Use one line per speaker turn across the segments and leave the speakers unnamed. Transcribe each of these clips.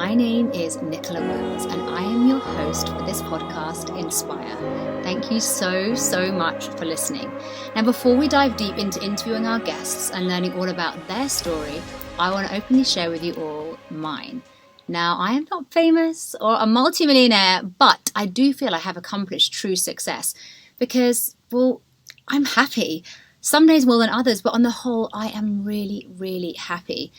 My name is Nicola Wills and I am your host for this podcast, Inspire. Thank you so much for listening. Now, before we dive deep into interviewing our guests and learning all about their story, I want to openly share with you all mine. Now, I am not famous or a multi-millionaire, but I do feel I have accomplished true success because, well, I'm happy. Some days more than others, but on the whole, I am really happy.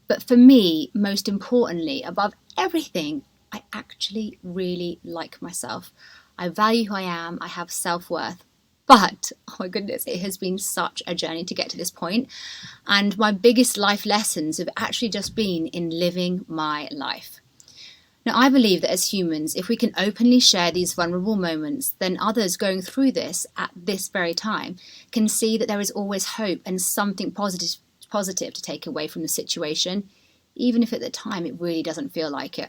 But for me, most importantly, above everything, I actually really like myself. I value who I am. I have self-worth. But, oh my goodness, it has been such a journey to get to this point. And my biggest life lessons have actually just been in living my life. Now, I believe that as humans, if we can openly share these vulnerable moments, then others going through this at this very time can see that there is always hope and something positive to take away from the situation, even if at the time it really doesn't feel like it.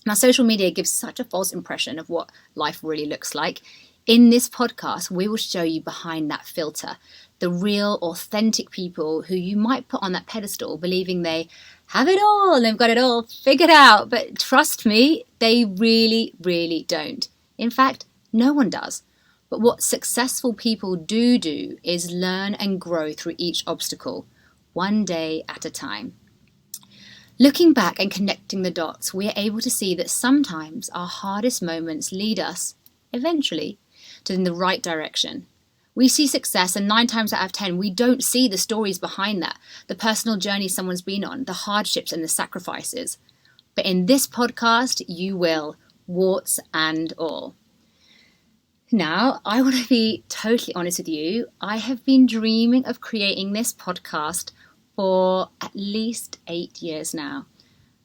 Now, social media gives such a false impression of what life really looks like. In this podcast, we will show you behind that filter, the real, authentic people who you might put on that pedestal, believing they have it all and they've got it all figured out. But trust me, they really don't. In fact, no one does. But what successful people do is learn and grow through each obstacle, one day at a time. Looking back and connecting the dots, we are able to see that sometimes our hardest moments lead us, eventually, to in the right direction. We see success, and 9 times out of 10, we don't see the stories behind that, the personal journey someone's been on, the hardships and the sacrifices. But in this podcast, you will, warts and all. Now, I want to be totally honest with you. I have been dreaming of creating this podcast for at least 8 years now.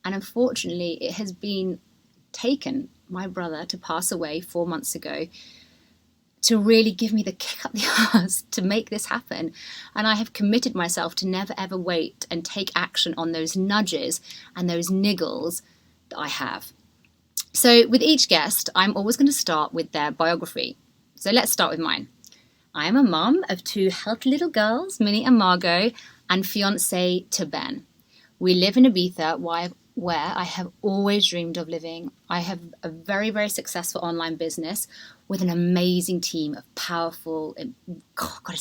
And unfortunately, it has been taken my brother to pass away 4 months ago to really give me the kick up the arse to make this happen. And I have committed myself to never ever wait and take action on those nudges and those niggles that I have. So with each guest, I'm always going to start with their biography. So let's start with mine. I am a mum of 2 healthy little girls, Minnie and Margot, and fiance to Ben. We live in Ibiza, where I have always dreamed of living. I have a very successful online business with an amazing team of powerful,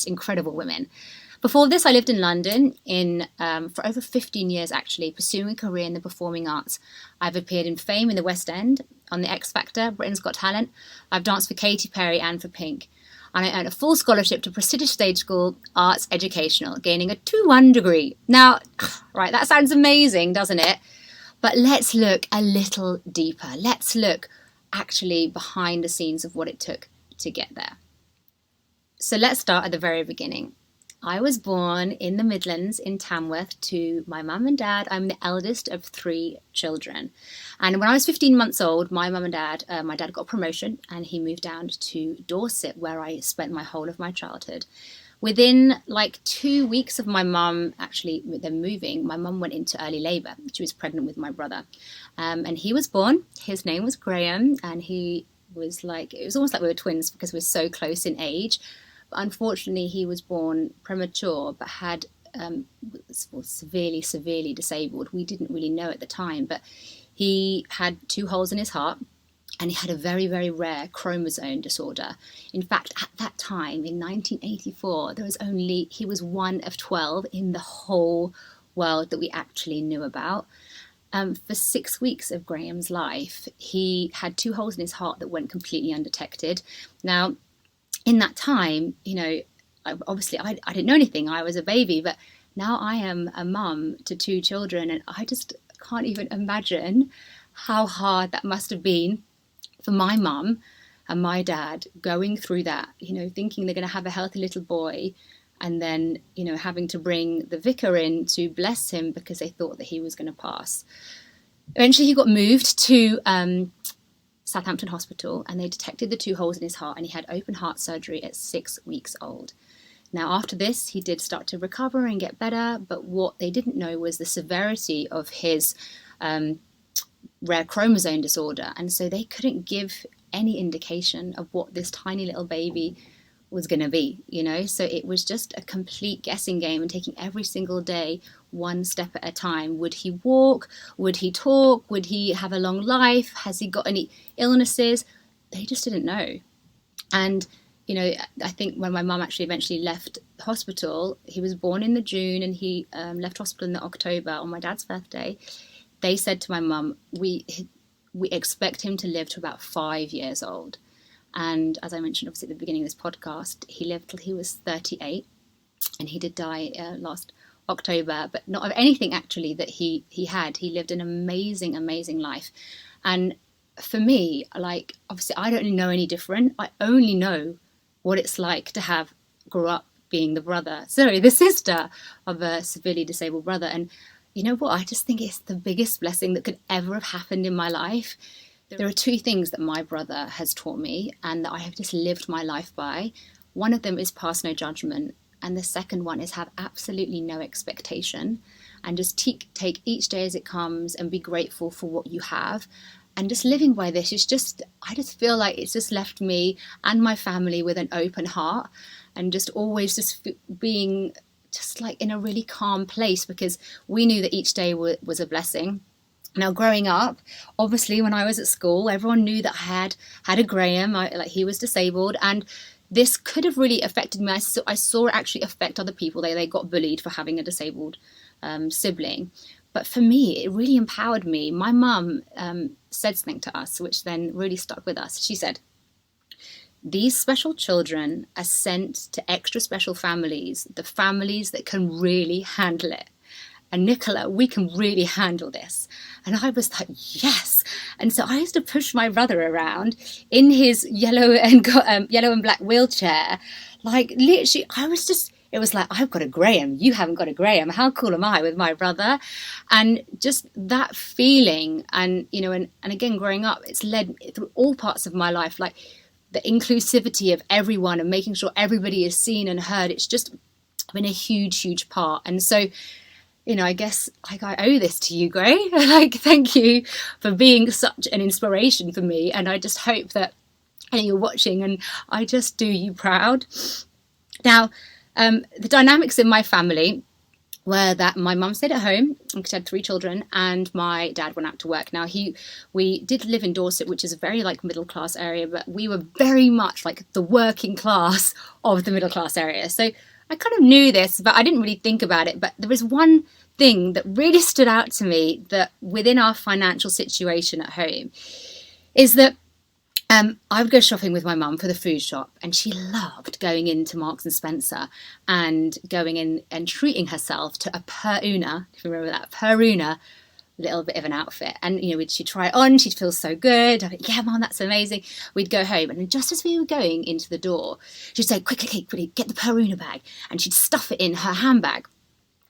incredible women. Before this, I lived in London for over 15 years, actually, pursuing a career in the performing arts. I've appeared in Fame in the West End, on the X Factor, Britain's Got Talent. I've danced for Katy Perry and for Pink. And I earned a full scholarship to prestigious stage school, Arts Educational, gaining a 2-1 degree. Now, right, that sounds amazing, doesn't it? But let's look a little deeper. Let's look actually behind the scenes of what it took to get there. So let's start at the very beginning. I was born in the Midlands in Tamworth to my mum and dad. I'm the eldest of 3 children. And when I was 15 months old, my dad got a promotion and he moved down to Dorset, where I spent my whole of my childhood. Within 2 weeks of my mum actually them moving, my mum went into early labour. She was pregnant with my brother. And he was born. His name was Graham, and it was almost like we were twins because we were so close in age. But unfortunately, he was born premature, but was severely disabled. We didn't really know at the time, but he had 2 holes in his heart, and he had a very rare chromosome disorder. In fact, at that time, in 1984, he was one of 12 in the whole world that we actually knew about. For 6 weeks of Graham's life, he had 2 holes in his heart that went completely undetected. Now, in that time, obviously I didn't know anything. I was a baby, but now I am a mum to 2 children, and I just can't even imagine how hard that must have been for my mum and my dad going through that, thinking they're going to have a healthy little boy, and then, having to bring the vicar in to bless him because they thought that he was going to pass. Eventually he got moved to Southampton Hospital, and they detected the 2 holes in his heart, and he had open heart surgery at 6 weeks old. Now, after this, he did start to recover and get better, but what they didn't know was the severity of his rare chromosome disorder, and so they couldn't give any indication of what this tiny little baby was going to be, So it was just a complete guessing game and taking every single day one step at a time. Would he walk? Would he talk? Would he have a long life? Has he got any illnesses? They just didn't know. And, I think when my mum actually eventually left hospital, he was born in the June and he left hospital in the October on my dad's birthday. They said to my mum, we expect him to live to about 5 years old. And as I mentioned, obviously, at the beginning of this podcast, he lived till he was 38, and he did die last October, but not of anything actually that he had. He lived an amazing, amazing life. And for me, like, obviously, I don't know any different. I only know what it's like to grew up being the sister of a severely disabled brother. And you know what? I just think it's the biggest blessing that could ever have happened in my life. There are two things that my brother has taught me and that I have just lived my life by. One of them is pass no judgment. And the second one is have absolutely no expectation and just take each day as it comes and be grateful for what you have. And just living by this is just, I just feel like it's just left me and my family with an open heart and just always just being just like in a really calm place, because we knew that each day was a blessing. Now, growing up, obviously, when I was at school, everyone knew that I had a Graham, he was disabled, and this could have really affected me. I saw it actually affect other people. They got bullied for having a disabled sibling. But for me, it really empowered me. My mum said something to us, which then really stuck with us. She said, "These special children are sent to extra special families, the families that can really handle it. And Nicola, we can really handle this." And I was like, yes. And so I used to push my brother around in his yellow and black wheelchair. Like, literally, it was like, I've got a Graham, you haven't got a Graham. How cool am I with my brother? And just that feeling, and, and again, growing up, it's led through all parts of my life, like the inclusivity of everyone and making sure everybody is seen and heard. It's just been a huge, huge part. And so, I guess like I owe this to you, Gray. Like, thank you for being such an inspiration for me. And I just hope that you're watching, and I just do you proud. Now, the dynamics in my family were that my mum stayed at home because she had 3 children, and my dad went out to work. Now, we did live in Dorset, which is a very like middle class area, but we were very much like the working class of the middle class area. So I kind of knew this, but I didn't really think about it. But there was one thing that really stood out to me, that within our financial situation at home, is that I would go shopping with my mum for the food shop, and she loved going into Marks and Spencer and going in and treating herself to a per una, if you remember that, per una little bit of an outfit. And, she'd try it on, she'd feel so good. I'd be, yeah, Mum, that's amazing. We'd go home, and just as we were going into the door, she'd say, quickly, get the per una bag. And she'd stuff it in her handbag.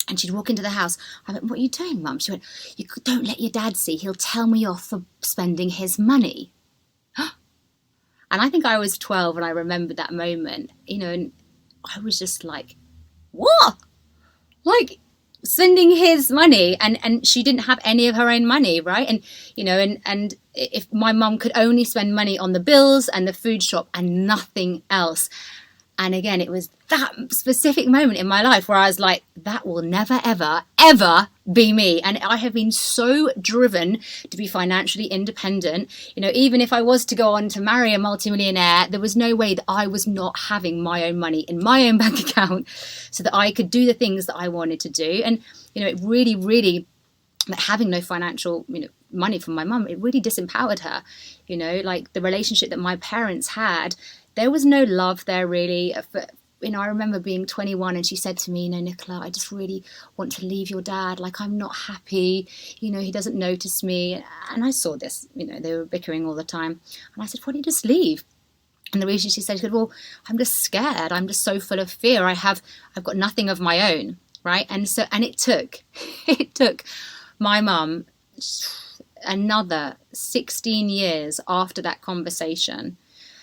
And she'd walk into the house. I went, what are you doing, Mum? She went, you don't let your dad see. He'll tell me off for spending his money. And I think I was 12 and I remembered that moment, and I was just like, what? Like, spending his money, and she didn't have any of her own money, right? And, and if my mum could only spend money on the bills and the food shop and nothing else. And again, it was that specific moment in my life where I was like, that will never, ever, ever be me. And I have been so driven to be financially independent. Even if I was to go on to marry a multi-millionaire, there was no way that I was not having my own money in my own bank account so that I could do the things that I wanted to do. And, it really, really, having no financial, money from my mum, it really disempowered her. Like the relationship that my parents had, there was no love there really. I remember being 21 and she said to me, Nicola, I just really want to leave your dad. Like, I'm not happy. He doesn't notice me. And I saw this, they were bickering all the time. And I said, why don't you just leave? And the reason she said, well, I'm just scared. I'm just so full of fear. I've got nothing of my own. Right. And it took my mum another 16 years after that conversation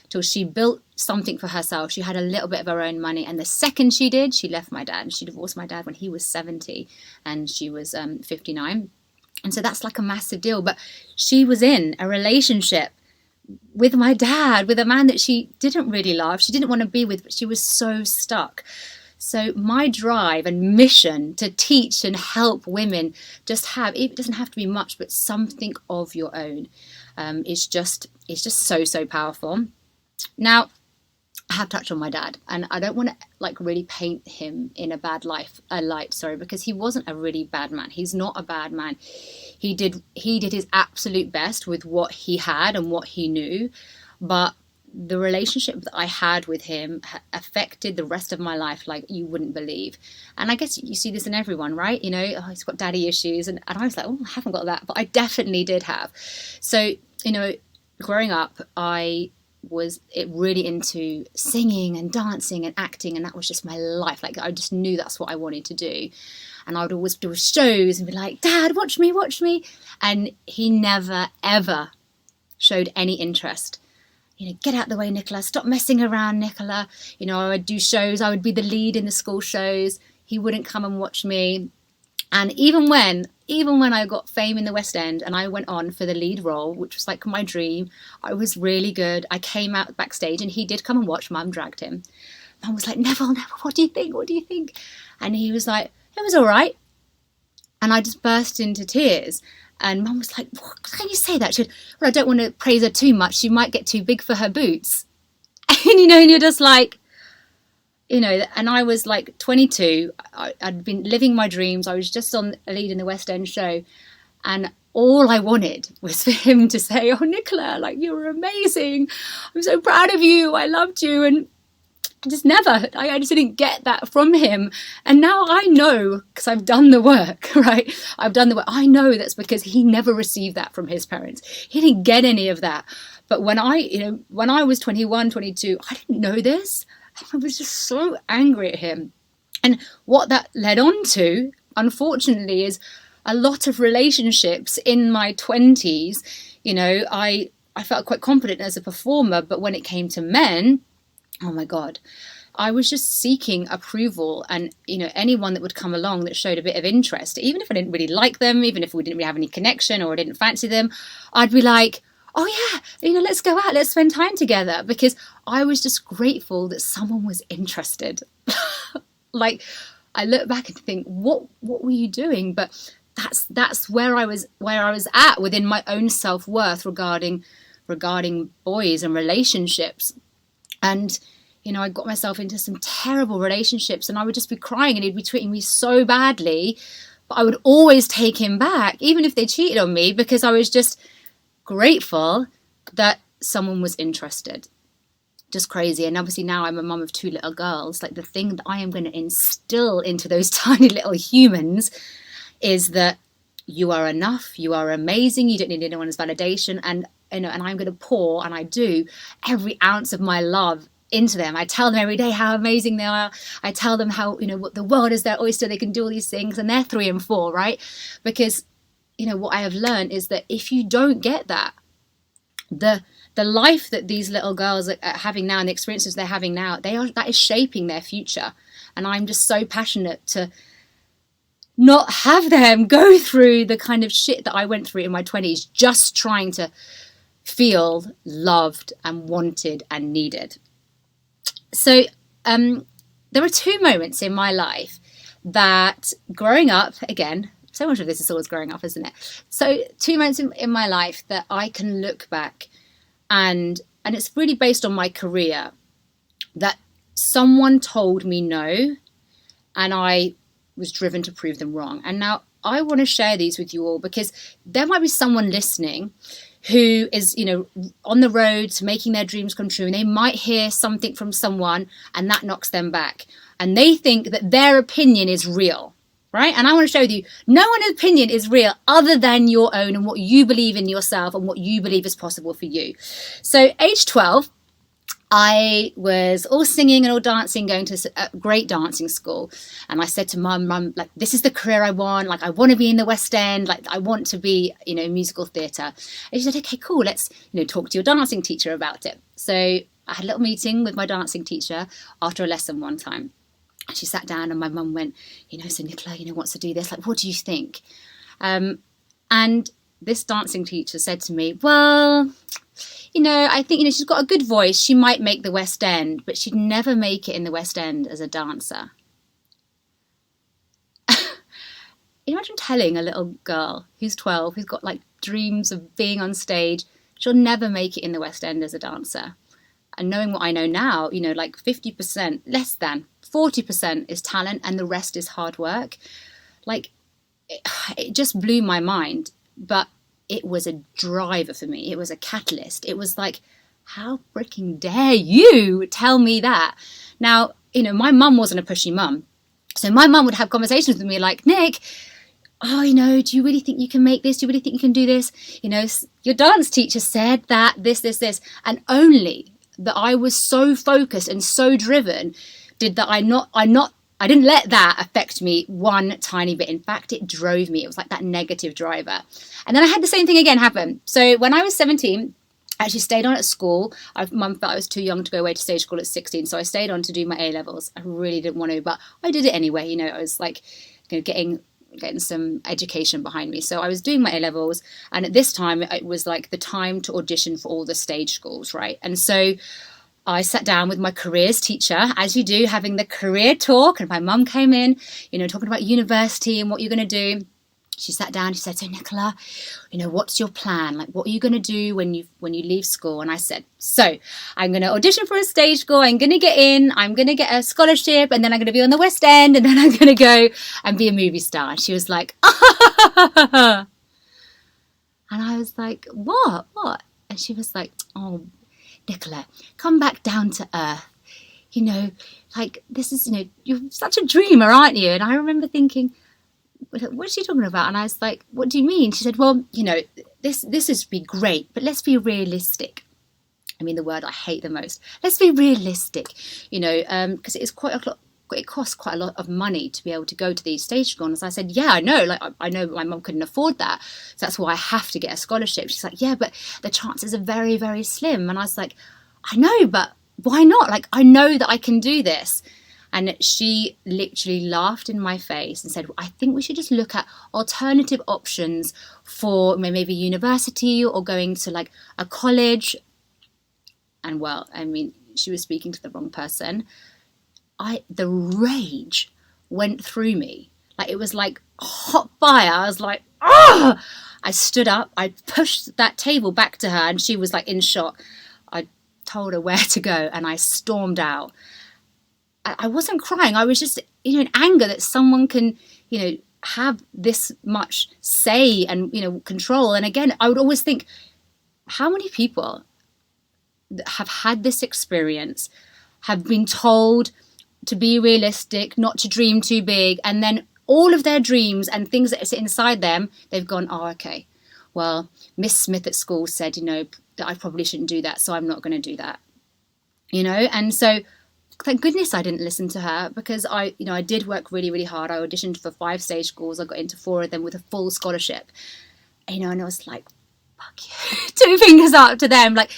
till she built something for herself. She had a little bit of her own money. And the second she did, she left my dad. She divorced my dad when he was 70 and she was 59. And so that's like a massive deal. But she was in a relationship with my dad, with a man that she didn't really love, she didn't want to be with, but she was so stuck. So my drive and mission to teach and help women just have, it doesn't have to be much, but something of your own, is just so powerful. Now, I have touched on my dad, and I don't want to like really paint him in a light, because he wasn't a really bad man. He's not a bad man. He did his absolute best with what he had and what he knew, but the relationship that I had with him affected the rest of my life like you wouldn't believe. And I guess you see this in everyone, right? You know, oh, he's got daddy issues, and I was like, oh, I haven't got that, but I definitely did have. So, you know, growing up, I was really into singing and dancing and acting, and that was just my life. Like, I just knew that's what I wanted to do, and I would always do shows and be like, Dad, watch me, and he never ever showed any interest. You know, get out the way, Nicola, stop messing around, Nicola. You know, I would do shows, I would be the lead in the school shows, he wouldn't come and watch me. And even when I got fame in the West End and I went on for the lead role, which was like my dream, I was really good. I came out backstage and he did come and watch. Mum dragged him. Mum was like, Neville, what do you think? And he was like, it was all right. And I just burst into tears. And Mum was like, what can you say that? She said, well, I don't want to praise her too much. She might get too big for her boots. And, you know, and you're just like, you know, and I was like 22. I'd been living my dreams. I was just on a lead in the West End show. And all I wanted was for him to say, oh, Nicola, like, you were amazing. I'm so proud of you. I loved you. And I just didn't get that from him. And now I know, because I've done the work, right? I know that's because he never received that from his parents. He didn't get any of that. But when I was 21, 22, I didn't know this. I was just so angry at him. And what that led on to, unfortunately, is a lot of relationships in my 20s. You know, I felt quite confident as a performer, but when it came to men, oh my God, I was just seeking approval. And, you know, anyone that would come along that showed a bit of interest, even if I didn't really like them, even if we didn't really have any connection or I didn't fancy them, I'd be like, oh yeah, you know, let's go out, let's spend time together, because I was just grateful that someone was interested. Like, I look back and think, what were you doing? But that's where I was at within my own self-worth regarding boys and relationships. And, you know, I got myself into some terrible relationships, and I would just be crying and he'd be treating me so badly, but I would always take him back, even if they cheated on me, because I was just grateful that someone was interested. Just crazy. And obviously now I'm a mum of 2 little girls. Like, the thing that I am going to instill into those tiny little humans is that you are enough, you are amazing, you don't need anyone's validation. And, you know, and I'm going to pour, and I do, every ounce of my love into them. I tell them every day how amazing they are. I tell them how, you know, what the world is their oyster, they can do all these things, and they're 3 and 4, right? Because, you know, what I have learned is that if you don't get that, the life that these little girls are having now and the experiences they're having now, that is shaping their future. And I'm just so passionate to not have them go through the kind of shit that I went through in my 20s, just trying to feel loved and wanted and needed. So there are 2 moments in my life that, growing up, again, so much of this is always growing up, isn't it? So 2 moments in my life that I can look back, and it's really based on my career, that someone told me no, and I was driven to prove them wrong. And now I want to share these with you all, because there might be someone listening who is, you know, on the road to making their dreams come true, and they might hear something from someone and that knocks them back, and they think that their opinion is real. Right? And I want to show you, no one's opinion is real other than your own, and what you believe in yourself and what you believe is possible for you. So age 12, I was all singing and all dancing, going to a great dancing school. And I said to mum, like, this is the career I want. Like, I want to be in the West End. Like, I want to be, you know, musical theatre. And she said, okay, cool. Let's, you know, talk to your dancing teacher about it. So I had a little meeting with my dancing teacher after a lesson one time. And she sat down, and my mum went, you know, so Nicola, you know, wants to do this. Like, what do you think? And this dancing teacher said to me, well, I think, she's got a good voice. She might make the West End, but she'd never make it in the West End as a dancer. Imagine telling a little girl who's 12, who's got like dreams of being on stage, she'll never make it in the West End as a dancer. And knowing what I know now, like 50%, less than 40% is talent and the rest is hard work. Like, it just blew my mind. But it was a driver for me. It was a catalyst. It was like, how freaking dare you tell me that? Now, my mum wasn't a pushy mum. So my mum would have conversations with me like, Nick, do you really think you can make this? Do you really think you can do this? Your dance teacher said that this. And only that I was so focused and so driven did that I didn't let that affect me one tiny bit. In fact, it drove me. It was like that negative driver. And then I had the same thing again happen. So when I was 17, I actually stayed on at school. Mum felt I was too young to go away to stage school at 16. So I stayed on to do my A-levels. I really didn't want to, but I did it anyway. I was like, getting some education behind me. So I was doing my A-levels. And at this time, it was like the time to audition for all the stage schools, right? And so I sat down with my careers teacher, as you do, having the career talk. And my mum came in, talking about university and what you're going to do. She sat down, she said, so Nicola, what's your plan? Like, what are you going to do when you leave school? And I said, so I'm going to audition for a stage school. I'm going to get in. I'm going to get a scholarship. And then I'm going to be on the West End. And then I'm going to go and be a movie star. And she was like, and I was like, what? And she was like, oh, Nicola, come back down to earth. Like, this is, you're such a dreamer, aren't you? And I remember thinking, what's she talking about? And I was like, what do you mean? She said, well, this is be great, but let's be realistic. I mean, the word I hate the most. Let's be realistic, because it costs quite a lot of money to be able to go to these stage schools. I said, yeah, I know. Like, I know my mum couldn't afford that. So that's why I have to get a scholarship. She's like, yeah, but the chances are very, very slim. And I was like, I know, but why not? Like, I know that I can do this. And she literally laughed in my face and said, I think we should just look at alternative options for maybe university or going to like a college. And well, I mean, she was speaking to the wrong person. The rage went through me. Like, it was like hot fire. I was like, oh! I stood up, I pushed that table back to her, and she was like in shock. I told her where to go and I stormed out. I wasn't crying. I was just, in anger that someone can, have this much say and, control. And again, I would always think, how many people have had this experience, have been told to be realistic, not to dream too big, and then all of their dreams and things that sit inside them, they've gone, oh, okay, well, Miss Smith at school said, that I probably shouldn't do that, so I'm not going to do that, and so thank goodness I didn't listen to her, because I did work really, really hard. I auditioned for 5 stage schools. I got into 4 of them with a full scholarship, and I was like, fuck you, 2 fingers up to them, like,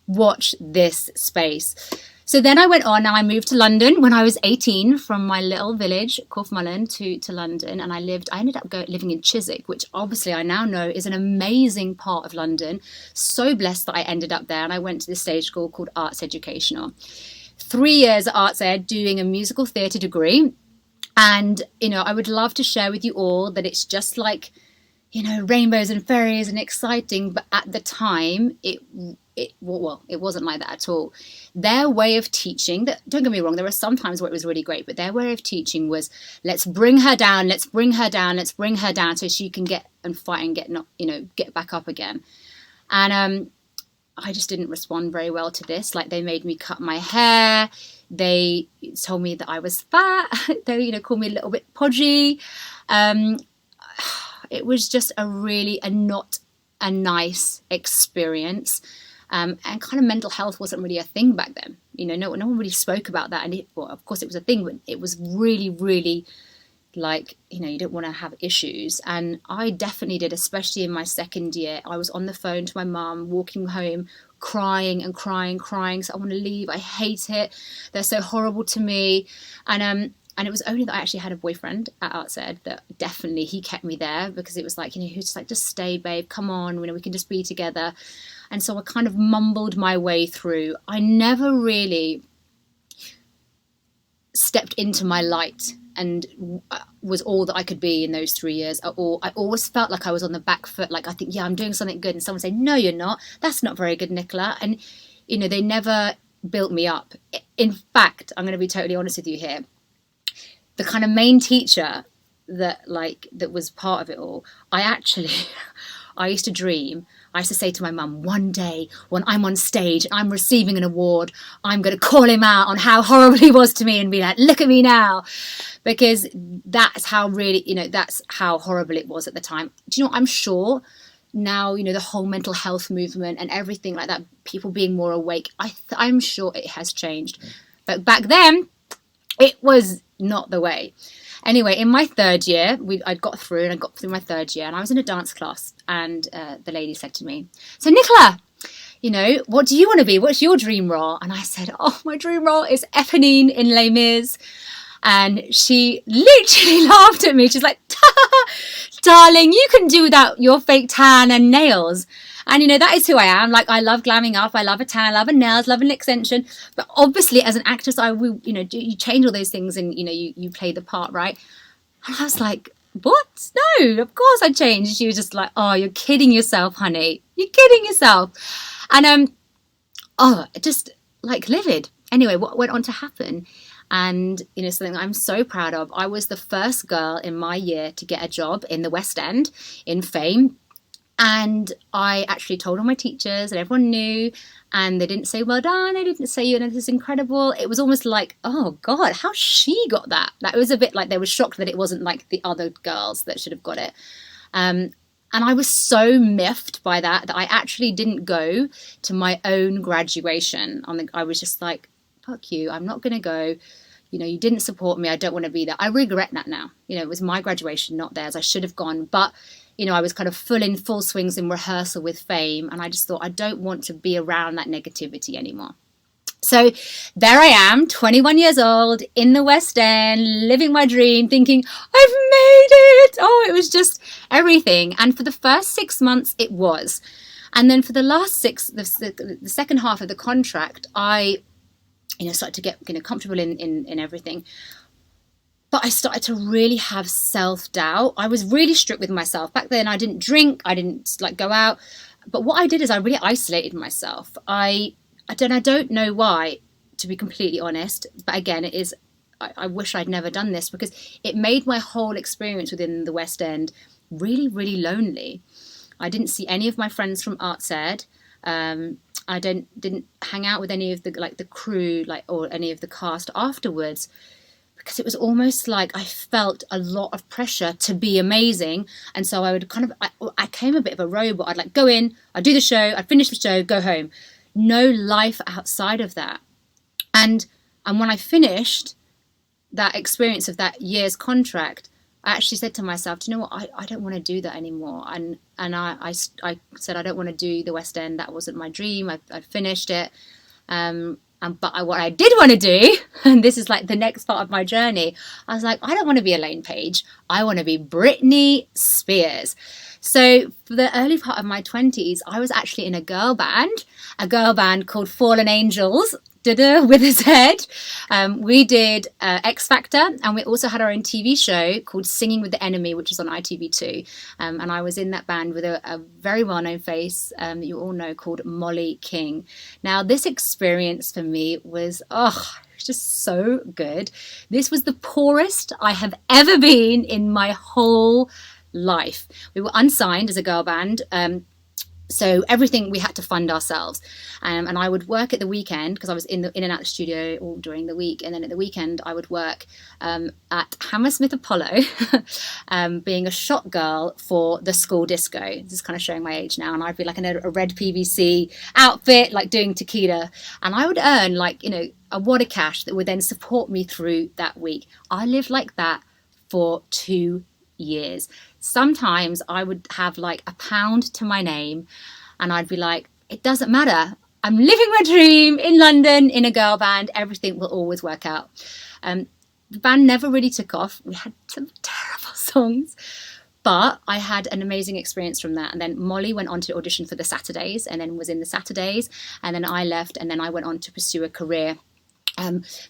watch this space. So then I went on. Now I moved to London when I was 18 from my little village, Corfmullen, to London. And I ended up living in Chiswick, which obviously I now know is an amazing part of London. So blessed that I ended up there. And I went to this stage school called Arts Educational. 3 years at Arts Ed doing a musical theatre degree. And, I would love to share with you all that it's just like, rainbows and fairies and exciting. But at the time, it wasn't like that at all. Their way of teaching, don't get me wrong, there were some times where it was really great, but their way of teaching was, let's bring her down so she can get and fight and get back up again. And I just didn't respond very well to this. Like, they made me cut my hair. They told me that I was fat. They, called me a little bit podgy. It was just not a nice experience. And kind of mental health wasn't really a thing back then. No one really spoke about that. And of course it was a thing, but it was really, really like, you didn't want to have issues. And I definitely did, especially in my second year. I was on the phone to my mum, walking home, crying. So I want to leave. I hate it. They're so horrible to me. And it was only that I actually had a boyfriend at Arts Ed that definitely he kept me there, because it was like, he was just like, just stay, babe, come on, we can just be together. And so I kind of mumbled my way through. I never really stepped into my light and was all that I could be in those 3 years. I always felt like I was on the back foot. Like, I think, yeah, I'm doing something good. And someone say, no, you're not. That's not very good, Nicola. And, you know, they never built me up. In fact, I'm going to be totally honest with you here. The kind of main teacher that was part of it all, I used to dream. I used to say to my mum, one day when I'm on stage and I'm receiving an award, I'm going to call him out on how horrible he was to me and be like, look at me now. Because that's how really, you know, that's how horrible it was at the time. Do you know what? I'm sure now, you know, the whole mental health movement and everything like that, people being more awake, I'm sure it has changed. But back then, it was not the way. Anyway, in my third year, I got through my third year, and I was in a dance class, and the lady said to me, so Nicola, you know, what do you want to be? What's your dream role? And I said, oh, my dream role is Eponine in Les Mis. And she literally laughed at me. She's like, darling, you can do without your fake tan and nails. And, you know, that is who I am. Like, I love glamming up. I love a tan, I love a nails, love an extension. But obviously, as an actress, you know, you change all those things and, you know, you play the part, right? And I was like, what? No, of course I changed. She was just like, oh, you're kidding yourself, honey. You're kidding yourself. And, just like livid. Anyway, what went on to happen? And, you know, something that I'm so proud of, I was the first girl in my year to get a job in the West End in Fame. And I actually told all my teachers and everyone knew, and they didn't say, well done, they didn't say, you know, this is incredible. It was almost like, oh God, how she got that? That was a bit like they were shocked that it wasn't like the other girls that should have got it. And I was so miffed by that I actually didn't go to my own graduation. I was just like, fuck you, I'm not going to go. You know, you didn't support me. I don't want to be there. I regret that now. You know, it was my graduation, not theirs. I should have gone. But, you know, I was kind of full swings in rehearsal with Fame. And I just thought, I don't want to be around that negativity anymore. So there I am, 21 years old, in the West End, living my dream, thinking, I've made it. Oh, it was just everything. And for the first 6 months, it was. And then for the last the second half of the contract, I started to get, you know, comfortable in everything. But I started to really have self-doubt. I was really strict with myself. Back then, I didn't drink. I didn't go out. But what I did is I really isolated myself. I don't know why, to be completely honest. But again, it is, I wish I'd never done this, because it made my whole experience within the West End really, really lonely. I didn't see any of my friends from Arts Ed. I didn't hang out with any of the crew, or any of the cast afterwards, because it was almost like I felt a lot of pressure to be amazing. And so I would I came a bit of a robot. I'd go in, I'd do the show, I'd finish the show, go home. No life outside of that. And when I finished that experience of that year's contract, I actually said to myself, do you know what? I don't want to do that anymore. And I said, I don't want to do the West End. That wasn't my dream. I finished it. But what I did want to do, and this is like the next part of my journey, I was like, I don't want to be Elaine Page. I want to be Britney Spears. So for the early part of my 20s, I was actually in a girl band called Fallen Angels, with his head. We did X Factor, and we also had our own TV show called Singing with the Enemy, which is on ITV2. And I was in that band with a very well-known face that you all know, called Molly King. Now, this experience for me was, just so good. This was the poorest I have ever been in my whole life. We were unsigned as a girl band. So everything we had to fund ourselves. And I would work at the weekend, because I was in and out the studio all during the week. And then at the weekend, I would work at Hammersmith Apollo, being a shot girl for the school disco. This is kind of showing my age now. And I'd be in a red PVC outfit, doing tequila. And I would earn a wad of cash that would then support me through that week. I lived like that for 2 years. Sometimes I would have £1 to my name, and I'd be like, it doesn't matter. I'm living my dream in London in a girl band. Everything will always work out. The band never really took off. We had some terrible songs, But I had an amazing experience from that. And then Molly went on to audition for the Saturdays and then was in the Saturdays. And then I left and then I went on to pursue a career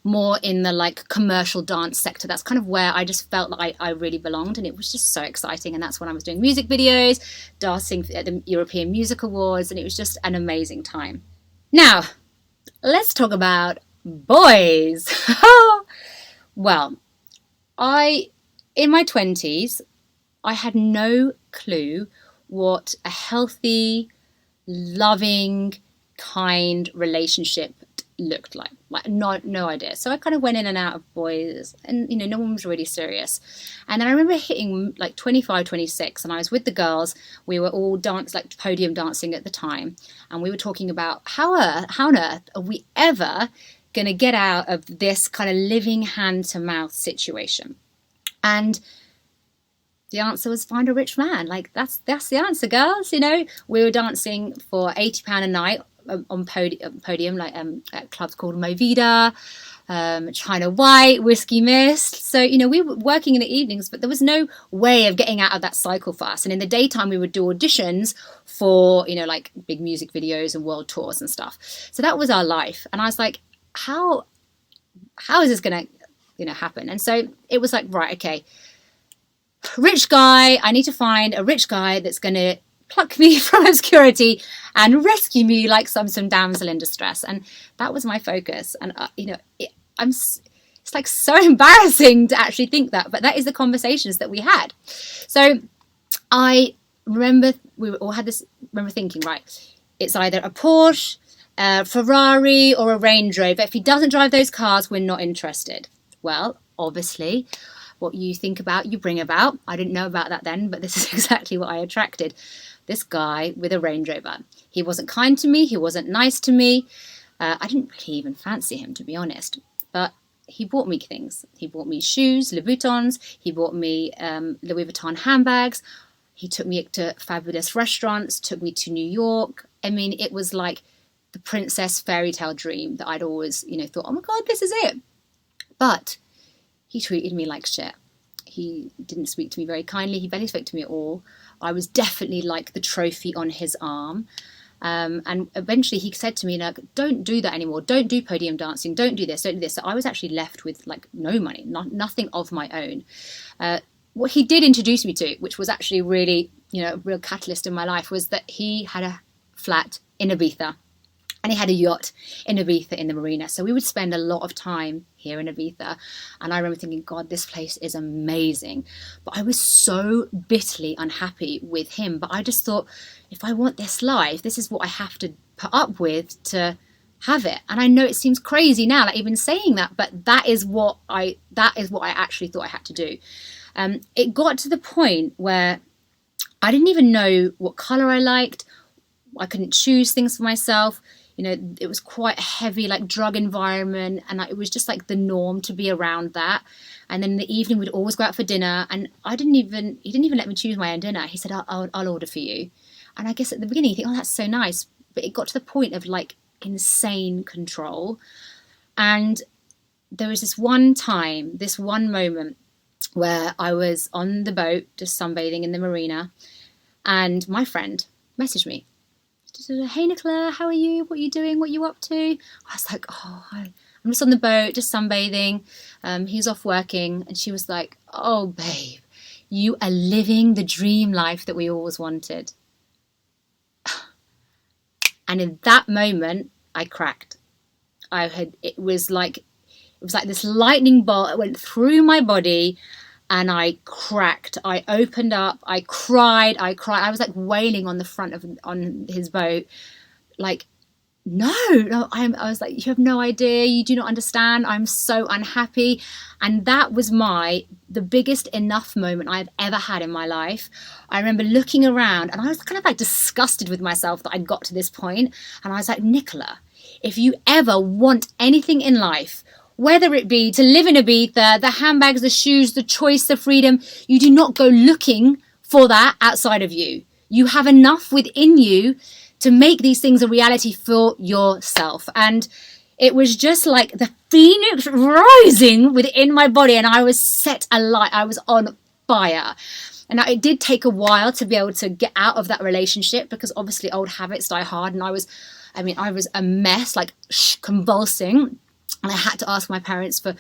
more in the like commercial dance sector. That's kind of where I just felt like I really belonged, and it was just so exciting. And that's when I was doing music videos, dancing at the European Music Awards, and it was just an amazing time. Now, let's talk about boys. Well, in my 20s, I had no clue what a healthy, loving, kind relationship looked like. No idea. So I kind of went in and out of boys, and no one was really serious. And then I remember hitting like 25, 26, and I was with the girls. We were all podium dancing at the time, and we were talking about how on earth are we ever going to get out of this kind of living hand to mouth situation. And the answer was find a rich man. Like that's the answer, girls. We were dancing for £80 a night on podium, like at clubs called Movida, China White, Whiskey Mist. So we were working in the evenings, but there was no way of getting out of that cycle for us. And in the daytime, we would do auditions for like big music videos and world tours and stuff. So that was our life. And I was like, how is this gonna happen? And so it was like, right, okay, rich guy, I need to find a rich guy that's gonna pluck me from obscurity and rescue me like some damsel in distress. And that was my focus. And it's like so embarrassing to actually think that, but that is the conversations that we had. So I remember thinking, right, it's either a Porsche, a Ferrari, or a Range Rover. If he doesn't drive those cars, we're not interested. Well, obviously, what you think about, you bring about. I didn't know about that then, but this is exactly what I attracted. This guy with a Range Rover. He wasn't kind to me. He wasn't nice to me. I didn't really even fancy him, to be honest. But he bought me things. He bought me shoes, Louboutins. He bought me Louis Vuitton handbags. He took me to fabulous restaurants, took me to New York. I mean, it was like the princess fairy tale dream that I'd always, thought, oh my God, this is it. But he treated me like shit. He didn't speak to me very kindly. He barely spoke to me at all. I was definitely like the trophy on his arm. And eventually he said to me, like, don't do that anymore. Don't do podium dancing. Don't do this. Don't do this. So I was actually left with like no money, nothing of my own. What he did introduce me to, which was actually really, a real catalyst in my life, was that he had a flat in Ibiza. And he had a yacht in Ibiza in the marina. So we would spend a lot of time here in Ibiza. And I remember thinking, God, this place is amazing. But I was so bitterly unhappy with him. But I just thought, if I want this life, this is what I have to put up with to have it. And I know it seems crazy now, like even saying that, but that is what I actually thought I had to do. It got to the point where I didn't even know what colour I liked. I couldn't choose things for myself. It was quite a heavy, like, drug environment, and it was just like the norm to be around that. And then in the evening, we'd always go out for dinner, and he didn't even let me choose my own dinner. He said, I'll order for you. And I guess at the beginning, you think, oh, that's so nice. But it got to the point of like insane control. And there was this one moment where I was on the boat, just sunbathing in the marina, and my friend messaged me. Hey Nicola, how are you? What are you doing? What are you up to? I was like, I'm just on the boat, just sunbathing. He's off working. And she was like, oh babe, you are living the dream life that we always wanted. And in that moment, I cracked. It was like this lightning bolt that went through my body. And I cracked. I opened up. I cried. I was like wailing on the front on his boat, like, no. I was like, you have no idea. You do not understand. I'm so unhappy. And that was the biggest enough moment I've ever had in my life. I remember looking around, and I was kind of like disgusted with myself that I'd got to this point. And I was like, Nicola, if you ever want anything in life, whether it be to live in Ibiza, the handbags, the shoes, the choice, the freedom, you do not go looking for that outside of you. You have enough within you to make these things a reality for yourself. And it was just like the phoenix rising within my body, and I was set alight. I was on fire. And it did take a while to be able to get out of that relationship, because obviously old habits die hard, and I was a mess, like convulsing. And I had to ask my parents for,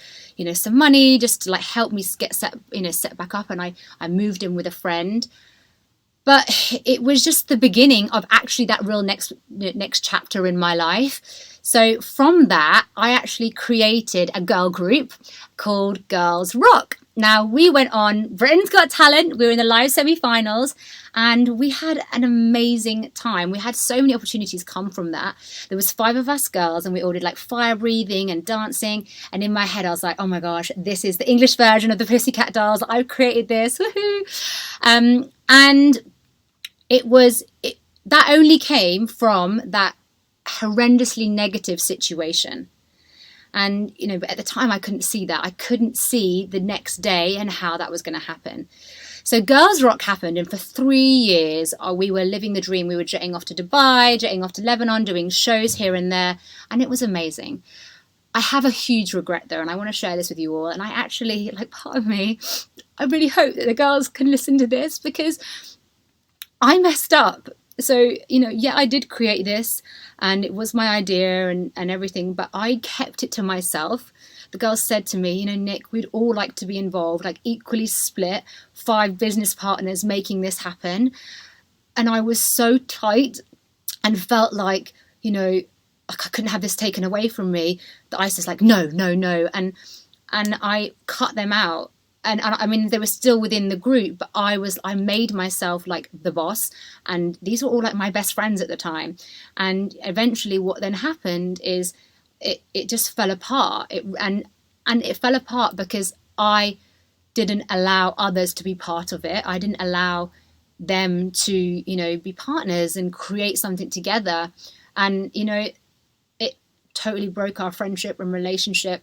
some money just to like help me get set back up. And I moved in with a friend. But it was just the beginning of actually that real next chapter in my life. So from that, I actually created a girl group called Girls Rock. Now, we went on Britain's Got Talent. We were in the live semi-finals, and we had an amazing time. We had so many opportunities come from that. There was 5 of us girls, and we all did like fire breathing and dancing. And in my head, I was like, oh my gosh, this is the English version of the Pussycat Dolls. I've created this. Woohoo! And that only came from that horrendously negative situation. And, but at the time I couldn't see that. I couldn't see the next day and how that was going to happen. So Girls Rock happened, and for 3 years we were living the dream. We were jetting off to Dubai, jetting off to Lebanon, doing shows here and there, and it was amazing. I have a huge regret though, and I want to share this with you all. And I actually, part of me, I really hope that the girls can listen to this, because I messed up. So, I did create this, and it was my idea and everything, but I kept it to myself. The girls said to me, Nick, we'd all like to be involved, like equally split, 5 business partners making this happen. And I was so tight and felt like, I couldn't have this taken away from me, that I was just like, no. And I cut them out. And I mean, they were still within the group, but I made myself like the boss, and these were all like my best friends at the time. And eventually what then happened is it just fell apart. And it fell apart because I didn't allow others to be part of it. I didn't allow them to, be partners and create something together. And, it totally broke our friendship and relationship.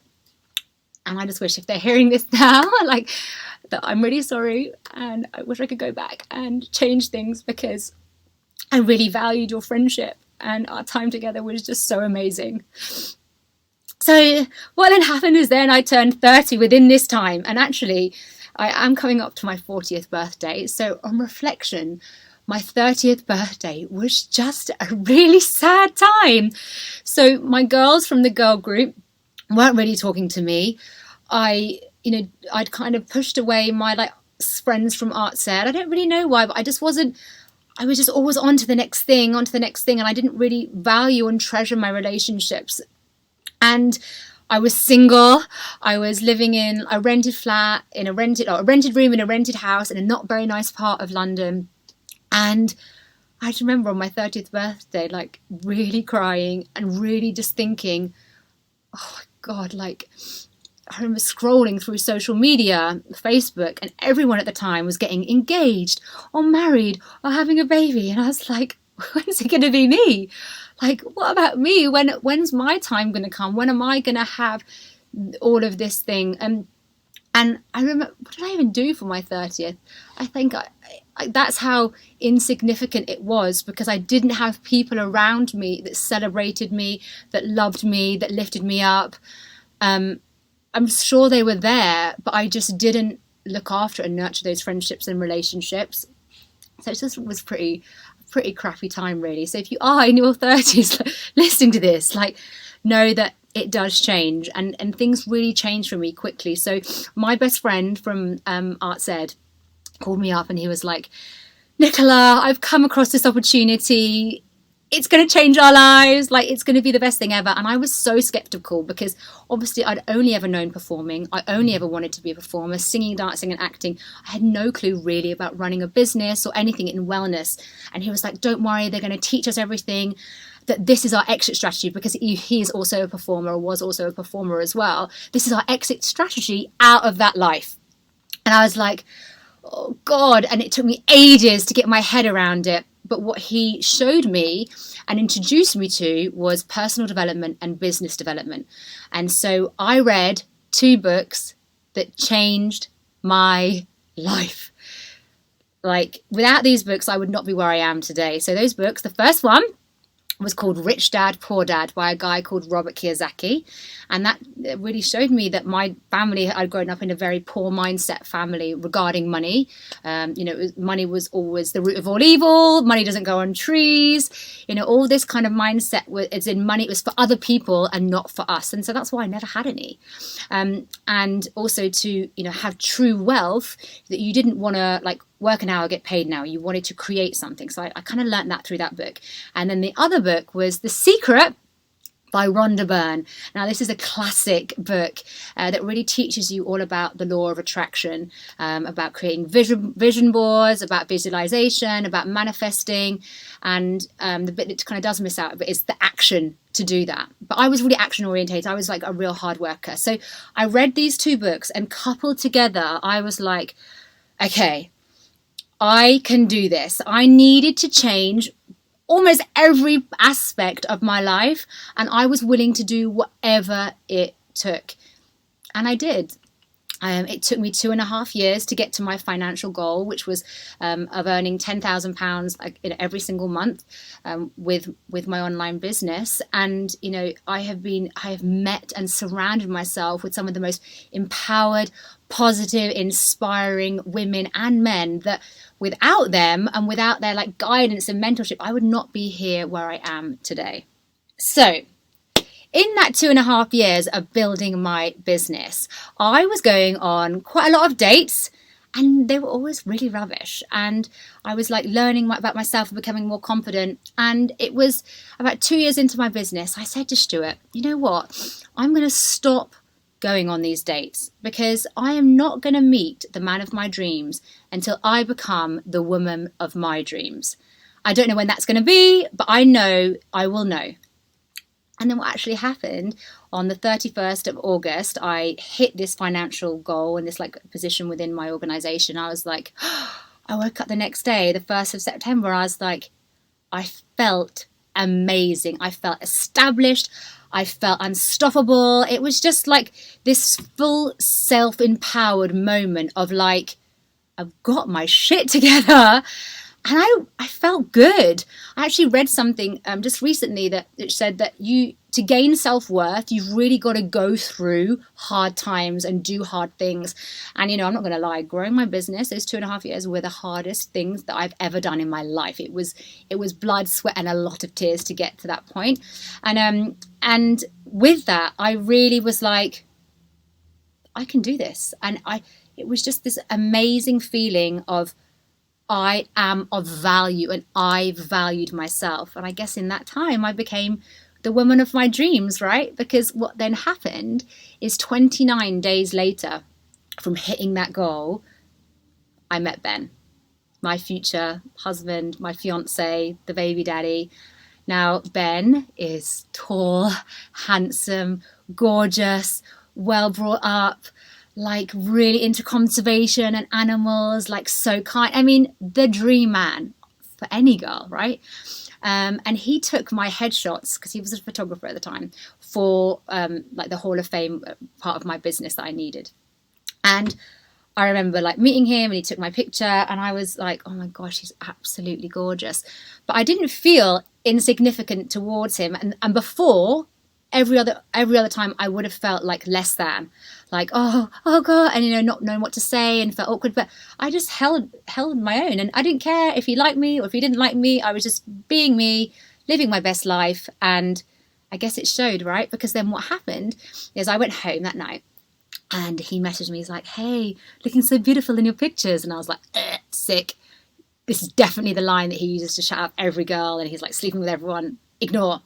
And I just wish, if they're hearing this now, that I'm really sorry, and I wish I could go back and change things, because I really valued your friendship, and our time together was just so amazing. So what then happened is then I turned 30 within this time, and actually I am coming up to my 40th birthday. So on reflection, my 30th birthday was just a really sad time. So my girls from the girl group weren't really talking to me. I'd kind of pushed away my friends from Arts Ed. I don't really know why, but I was just always on to the next thing. And I didn't really value and treasure my relationships. And I was single. I was living in a rented flat, in a rented room in a rented house in a not very nice part of London. And I remember on my 30th birthday, really crying and really just thinking, oh my God, I remember scrolling through social media, Facebook, and everyone at the time was getting engaged or married or having a baby. And I was like, when's it going to be me? What about me? When's my time going to come? When am I going to have all of this thing? And I remember, what did I even do for my 30th? I think that's how insignificant it was, because I didn't have people around me that celebrated me, that loved me, that lifted me up. I'm sure they were there, but I just didn't look after and nurture those friendships and relationships. So it just was pretty crappy time, really. So if you are in your 30s listening to this, know that it does change, and things really change for me quickly. So my best friend from Arts Ed called me up, and he was like, Nicola, I've come across this opportunity. It's going to change our lives. It's going to be the best thing ever. And I was so skeptical, because obviously I'd only ever known performing. I only ever wanted to be a performer, singing, dancing and acting. I had no clue really about running a business or anything in wellness. And he was like, don't worry, they're going to teach us everything. That this is our exit strategy, because he is also a performer, or was also a performer as well. This is our exit strategy out of that life. And I was like, oh God. And it took me ages to get my head around it. But what he showed me and introduced me to was personal development and business development. And so I read 2 books that changed my life. Without these books, I would not be where I am today. So those books, the first one was called Rich Dad, Poor Dad by a guy called Robert Kiyosaki. And that really showed me that my family, I'd grown up in a very poor mindset family regarding money. Money was always the root of all evil. Money doesn't grow on trees. All this kind of mindset is in money. It was for other people and not for us. And so that's why I never had any. And also to, have true wealth, that you didn't want to work an hour, get paid an hour. You wanted to create something. So I kind of learned that through that book. And then the other book was The Secret by Rhonda Byrne. Now, this is a classic book that really teaches you all about the law of attraction, about creating vision boards, about visualization, about manifesting. And the bit that kind of does miss out of it is the action to do that. But I was really action orientated. I was like a real hard worker. So I read these two books, and coupled together, I was like, okay, I can do this. I needed to change almost every aspect of my life, and I was willing to do whatever it took. And I did. It took me 2.5 years to get to my financial goal, which was of earning £10,000 every single month with my online business. And I have met and surrounded myself with some of the most empowered, positive, inspiring women and men that without them and without their guidance and mentorship, I would not be here where I am today. So in that 2.5 years of building my business, I was going on quite a lot of dates, and they were always really rubbish. And I was learning about myself and becoming more confident. And it was about 2 years into my business, I said to Stuart, you know what? I'm going to stop going on these dates, because I am not going to meet the man of my dreams until I become the woman of my dreams. I don't know when that's going to be, but I know I will know. And then what actually happened on the 31st of August, I hit this financial goal and this position within my organization. I was like, I woke up the next day, the 1st of September, I was like, I felt amazing. I felt established. I felt unstoppable. It was just this full self-empowered moment of I've got my shit together. And I felt good. I actually read something just recently that it said that to gain self-worth, you've really got to go through hard times and do hard things. And, I'm not going to lie, growing my business, those 2.5 years were the hardest things that I've ever done in my life. It was blood, sweat, and a lot of tears to get to that point. And with that, I really was like, I can do this. And it was just this amazing feeling of, I am of value, and I valued myself. And I guess in that time I became the woman of my dreams, right? Because what then happened is 29 days later from hitting that goal, I met Ben, my future husband, my fiance, the baby daddy. Now, Ben is tall, handsome, gorgeous, well brought up, really into conservation and animals, so kind. I mean, the dream man for any girl, right? And he took my headshots, because he was a photographer at the time, for the Hall of Fame part of my business that I needed. And I remember meeting him, and he took my picture, and I was like, oh my gosh, he's absolutely gorgeous. But I didn't feel insignificant towards him. And before, every other time I would have felt less than, oh God, and not knowing what to say and felt awkward. But I just held my own, and I didn't care if he liked me or if he didn't like me. I was just being me, living my best life. And I guess it showed, right? Because then what happened is I went home that night, and he messaged me. He's like, hey, looking so beautiful in your pictures. And I was like, sick. This is definitely the line that he uses to shout out every girl, and he's sleeping with everyone. Ignore.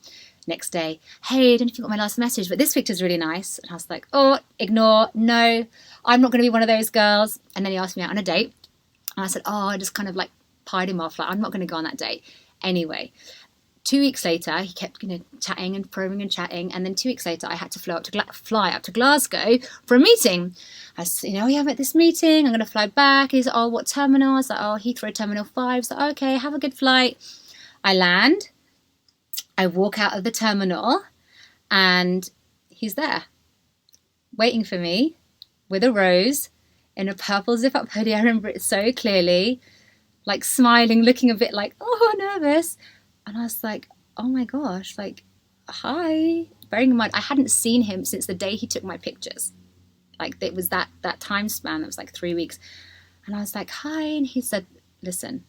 Next day, hey, I don't know if you got my last message, but this picture's really nice. And I was like, oh, ignore, no, I'm not going to be one of those girls. And then he asked me out on a date, and I said, oh, I just kind of pied him off, I'm not going to go on that date. Anyway, 2 weeks later, he kept chatting and probing and chatting, and then 2 weeks later, I had to fly up to Glasgow for a meeting. I said, yeah, I'm at this meeting, I'm going to fly back. He's like, oh, what terminal? I was like, oh, Heathrow Terminal 5. So okay, have a good flight. I land. I walk out of the terminal, and he's there waiting for me with a rose in a purple zip-up hoodie. I remember it so clearly, smiling, looking a bit nervous. And I was like, oh my gosh, like, hi. Bearing in mind, I hadn't seen him since the day he took my pictures. Like, it was that time span, that was like 3 weeks. And I was like, hi. And he said, listen,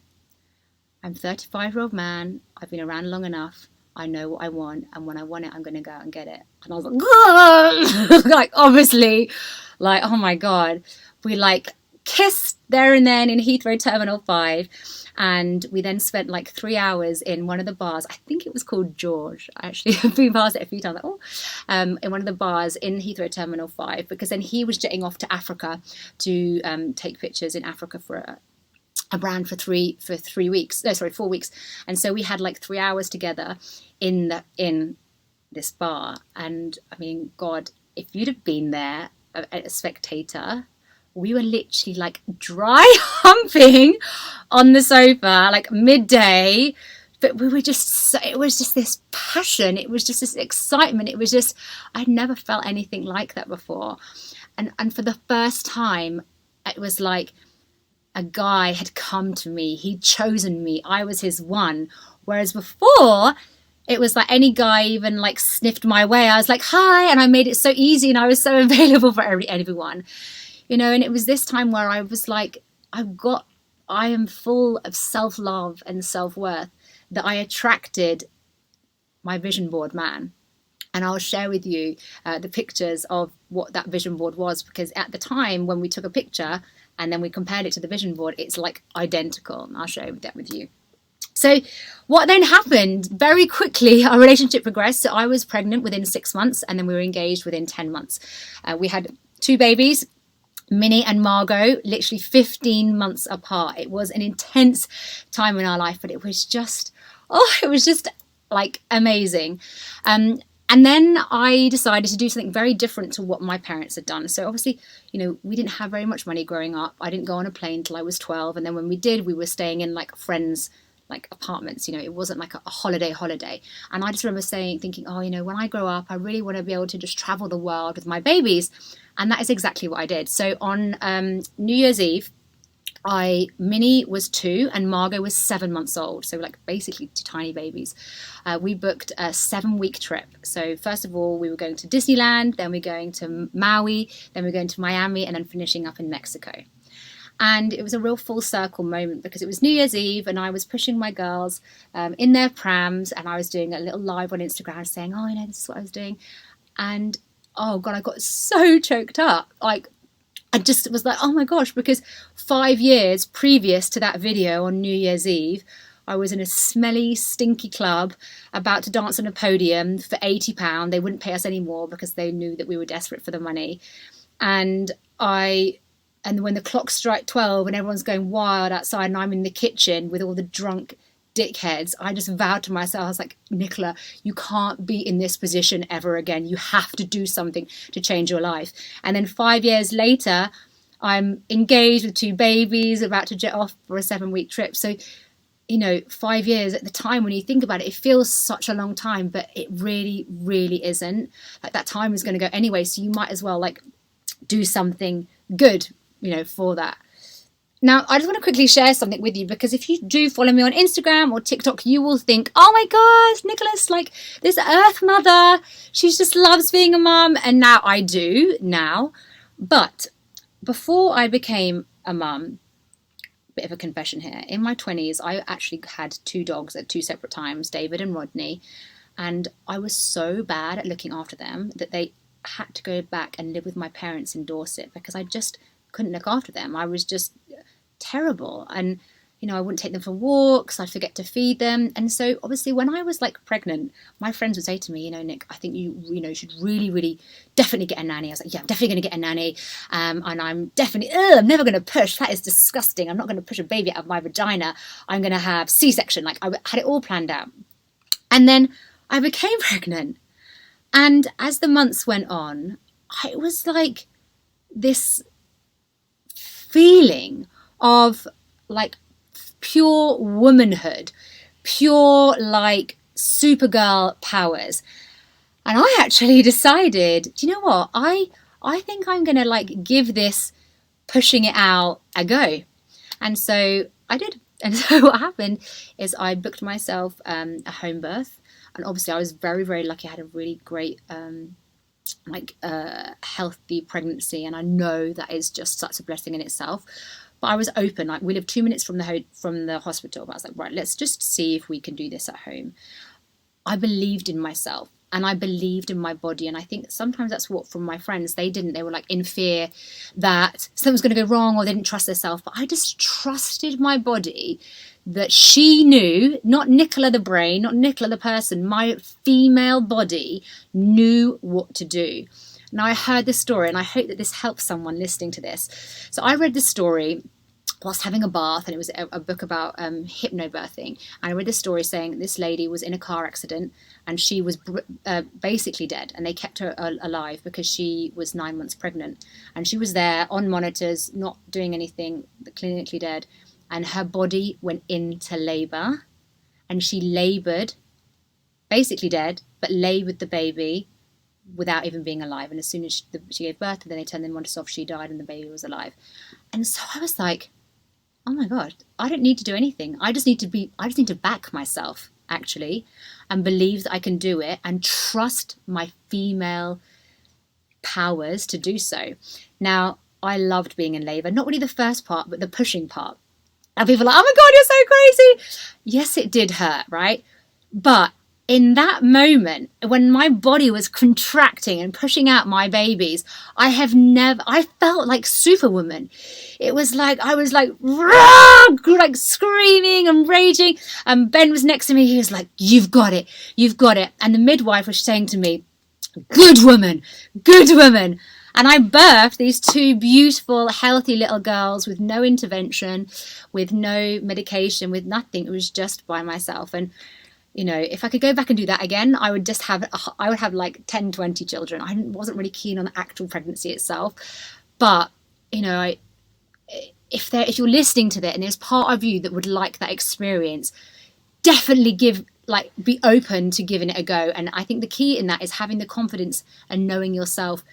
I'm a 35-year-old man. I've been around long enough. I know what I want. And when I want it, I'm going to go out and get it. And I was like, like, obviously, like, oh my God. We like kissed there and then in Heathrow Terminal 5. And we then spent like 3 hours in one of the bars. I think it was called George. I actually have been past it a few times. In one of the bars in Heathrow Terminal 5, because then he was jetting off to Africa to take pictures in Africa for a brand for 4 weeks. And so we had like 3 hours together in this bar. And I mean, God, if you'd have been there, a spectator, we were literally like dry humping on the sofa, like midday. But we were just, it was just this passion. It was just this excitement. It was just, I'd never felt anything like that before. And for the first time, it was like a guy had come to me. He'd chosen me. I was his one. Whereas before, it was like any guy even like sniffed my way, I was like, hi. And I made it so easy and I was so available for everyone. You know, and it was this time where I was like, I am full of self-love and self-worth, that I attracted my vision board man. And I'll share with you the pictures of what that vision board was, because at the time when we took a picture and then we compared it to the vision board, it's like identical. And I'll share that with you. So what then happened, very quickly, our relationship progressed. So I was pregnant within 6 months, and then we were engaged within 10 months. We had 2 babies, Minnie and Margot, literally 15 months apart. It was an intense time in our life, but it was just like amazing. And then I decided to do something very different to what my parents had done. So obviously, you know, we didn't have very much money growing up. I didn't go on a plane till I was 12. And then when we did, we were staying in like friends' like apartments. You know, it wasn't like a holiday. And I just remember thinking, oh, you know, when I grow up, I really want to be able to just travel the world with my babies. And that is exactly what I did. So on New Year's Eve, Minnie was 2 and Margot was 7 months old. So like basically 2 tiny babies. We booked a 7-week trip. So first of all, we were going to Disneyland, then we're going to Maui, then we're going to Miami, and then finishing up in Mexico. And it was a real full circle moment, because it was New Year's Eve and I was pushing my girls in their prams, and I was doing a little live on Instagram saying, oh, you know, this is what I was doing. And oh God, I got so choked up. Like, I just was like, oh my gosh, because 5 years previous to that video on New Year's Eve, I was in a smelly, stinky club about to dance on a podium for £80. They wouldn't pay us any more because they knew that we were desperate for the money. And when the clock struck 12 and everyone's going wild outside and I'm in the kitchen with all the drunk dickheads, I just vowed to myself, I was like, Nicola, you can't be in this position ever again. You have to do something to change your life. And then 5 years later, I'm engaged with 2 babies, about to jet off for a 7-week trip. So, you know, 5 years at the time, when you think about it, it feels such a long time, but it really, really isn't. Like, that time is going to go anyway. So you might as well like do something good, you know, for that. Now, I just want to quickly share something with you, because if you do follow me on Instagram or TikTok, you will think, oh my gosh, Nicola's like this earth mother. She just loves being a mum. And now I do now. But before I became a mum, bit of a confession here, in my 20s, I actually had 2 dogs at 2 separate times, David and Rodney. And I was so bad at looking after them that they had to go back and live with my parents in Dorset, because I just couldn't look after them. I was just terrible. And you know, I wouldn't take them for walks, I'd forget to feed them. And so obviously when I was like pregnant, my friends would say to me, you know, Nick, I think you should really definitely get a nanny. I was like, yeah, I'm definitely going to get a nanny. And I'm never going to push. That is disgusting. I'm not going to push a baby out of my vagina. I'm going to have C-section. Like, I had it all planned out. And then I became pregnant. And as the months went on, it was like this feeling of like pure womanhood, pure like Supergirl powers. And I actually decided, do you know what? I think I'm going to like give this pushing it out a go. And so I did. And so what happened is I booked myself a home birth. And obviously I was very, very lucky. I had a really great healthy pregnancy, and I know that is just such a blessing in itself. But I was open. Like, we lived 2 minutes from the hospital, but I was like, right, let's just see if we can do this at home. I believed in myself and I believed in my body. And I think sometimes that's what, from my friends, they didn't. They were like in fear that something was going to go wrong, or they didn't trust themselves. But I just trusted my body, that she knew, not Nicola the brain, not Nicola the person, my female body knew what to do. Now, I heard this story, and I hope that this helps someone listening to this. So I read this story whilst having a bath, and it was a book about hypnobirthing. And I read this story saying this lady was in a car accident, and she was basically dead, and they kept her alive because she was 9 months pregnant, and she was there on monitors, not doing anything, clinically dead, and her body went into labour, and she laboured, basically dead, but laboured the baby without even being alive. And as soon as she gave birth, and then they turned the monitors off, she died, and the baby was alive. And so I was like, oh my God, I don't need to do anything. I just need to back myself, actually, and believe that I can do it, and trust my female powers to do so. Now, I loved being in labour, not really the first part, but the pushing part. And people are like, oh my God, you're so crazy. Yes, it did hurt, right? But in that moment, when my body was contracting and pushing out my babies, I felt like Superwoman. It was like, I was like, like screaming and raging. And Ben was next to me. He was like, you've got it. You've got it. And the midwife was saying to me, good woman, good woman. And I birthed these two beautiful, healthy little girls with no intervention, with no medication, with nothing. It was just by myself. And you know, if I could go back and do that again, I would have like 10, 20 children. I wasn't really keen on the actual pregnancy itself. But, you know, if you're listening to that and there's part of you that would like that experience, definitely be open to giving it a go. And I think the key in that is having the confidence and knowing yourself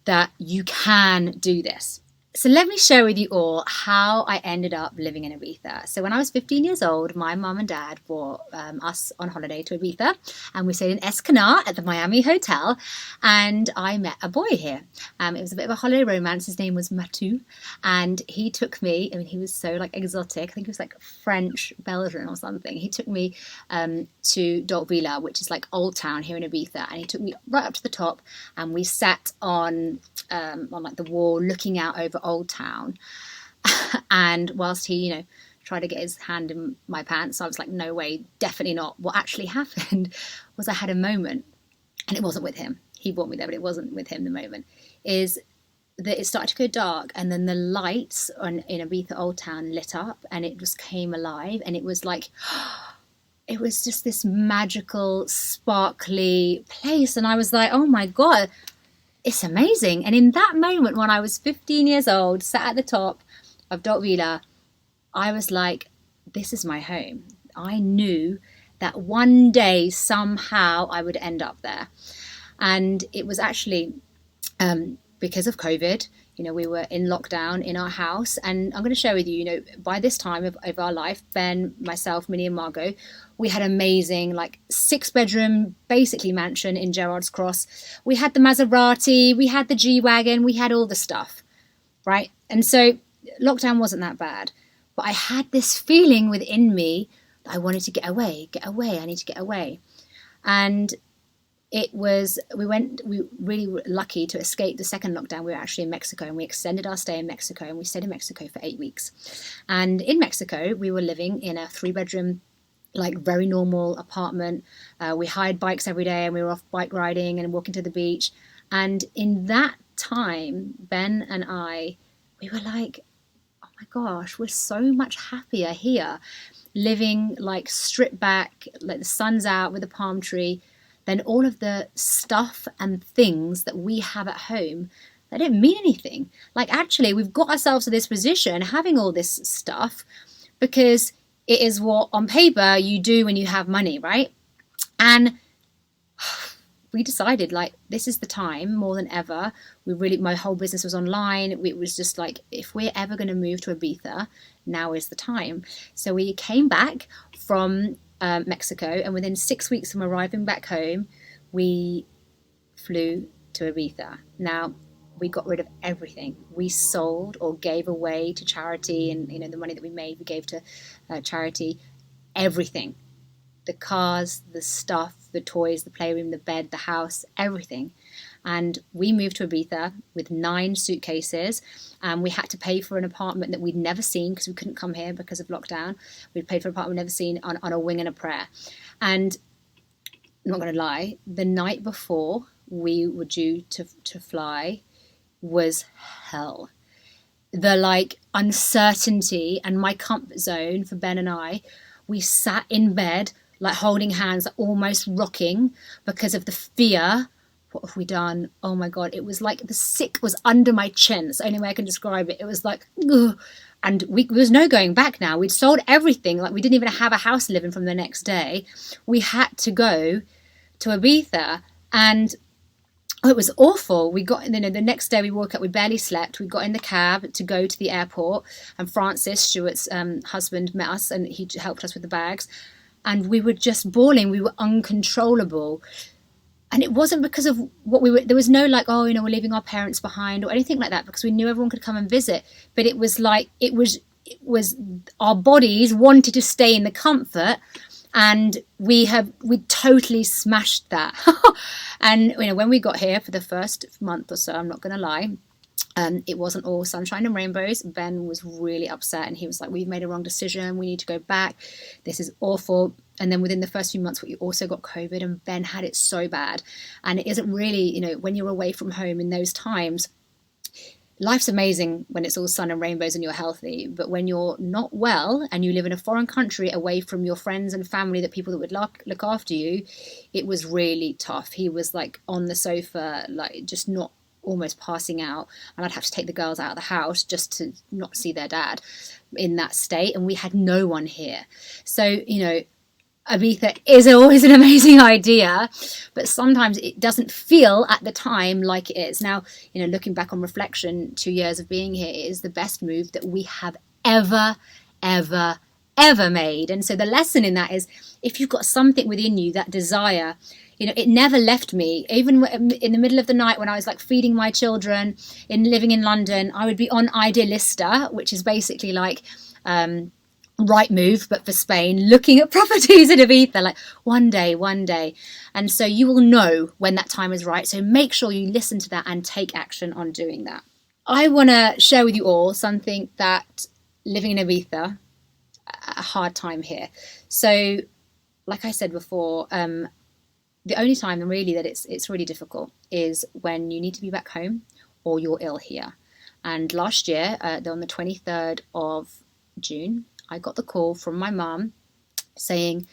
that you can do this. So let me share with you all how I ended up living in Ibiza. So when I was 15 years old, my mum and dad brought us on holiday to Ibiza, and we stayed in Escanar at the Miami Hotel, and I met a boy here. It was a bit of a holiday romance. His name was Matu, and he took me, I mean, he was so like exotic. I think he was like French, Belgian or something. He took me to Villa, which is like Old Town here in Ibiza, and he took me right up to the top, and we sat on like the wall looking out over Old Town. And whilst he, you know, tried to get his hand in my pants, I was like, no way, definitely not. What actually happened was I had a moment, and it wasn't with him. He brought me there, but it wasn't with him. The moment is that it started to go dark, and then the lights in Ibiza Old Town lit up, and it just came alive, and it was like, it was just this magical, sparkly place. And I was like, oh my God, it's amazing. And in that moment, when I was 15 years old, sat at the top of Villa, I was like, this is my home. I knew that one day, somehow, I would end up there. And it was actually because of COVID. You know, we were in lockdown in our house. And I'm going to share with you, you know, by this time of our life, Ben, myself, Minnie and Margot, we had an amazing, like, 6-bedroom, basically mansion in Gerrard's Cross. We had the Maserati, we had the G-Wagon, we had all the stuff, right? And so lockdown wasn't that bad. But I had this feeling within me that I wanted to get away, I need to get away. And it was, we really were lucky to escape the second lockdown. We were actually in Mexico, and we extended our stay in Mexico, and we stayed in Mexico for 8 weeks. And in Mexico, we were living in a 3-bedroom, like very normal apartment. We hired bikes every day, and we were off bike riding and walking to the beach. And in that time, Ben and I, we were like, oh my gosh, we're so much happier here, living like stripped back, like the sun's out with a palm tree. Then all of the stuff and things that we have at home, they don't mean anything. Like, actually, we've got ourselves to this position, having all this stuff, because it is what on paper you do when you have money, right? And we decided, like, this is the time more than ever. My whole business was online. It was just like, if we're ever going to move to Ibiza, now is the time. So we came back from Mexico, and within 6 weeks from arriving back home, we flew to Ibiza. Now, we got rid of everything. We sold or gave away to charity, and the money that we made, we gave to charity. Everything, the cars, the stuff, the toys, the playroom, the bed, the house, everything. And we moved to Ibiza with 9 suitcases. We had to pay for an apartment that we'd never seen because we couldn't come here because of lockdown. We'd paid for an apartment we'd never seen on a wing and a prayer. And I'm not going to lie, the night before we were due to fly was hell. The uncertainty and my comfort zone for Ben and I, we sat in bed holding hands, almost rocking because of the fear. What have we done? Oh my God, it was like the sick was under my chin. It's the only way I can describe it. It was like, ugh. And there was no going back now. We'd sold everything. We didn't even have a house to live in from the next day. We had to go to Ibiza, and it was awful. We got, the next day we woke up, we barely slept. We got in the cab to go to the airport, and Francis, Stuart's husband, met us, and he helped us with the bags. And we were just bawling. We were uncontrollable. And it wasn't because of what we were, there was no we're leaving our parents behind or anything like that, because we knew everyone could come and visit. But it was it was our bodies wanted to stay in the comfort, and we totally smashed that. And when we got here for the first month or so, I'm not going to lie, it wasn't all sunshine and rainbows. Ben was really upset, and he was like, we've made a wrong decision. We need to go back. This is awful. And then within the first few months, we also got COVID, and Ben had it so bad. And it isn't really, when you're away from home in those times, life's amazing when it's all sun and rainbows and you're healthy. But when you're not well and you live in a foreign country away from your friends and family, the people that would look after you, it was really tough. He was on the sofa, just not, almost passing out, and I'd have to take the girls out of the house just to not see their dad in that state. And we had no one here. So, Ibiza is always an amazing idea, but sometimes it doesn't feel at the time like it is. Now, looking back on reflection, 2 years of being here, it is the best move that we have ever made. And so the lesson in that is, if you've got something within you, that desire, it never left me. Even in the middle of the night when I was feeding my children living in London, I would be on Idealista, which is basically Rightmove, but for Spain, looking at properties in Ibiza, one day. And so you will know when that time is right. So make sure you listen to that and take action on doing that. I want to share with you all something that living in Ibiza, a hard time here. So like I said before, the only time really that it's really difficult is when you need to be back home or you're ill here. And last year, on the 23rd of June, I got the call from my mum saying,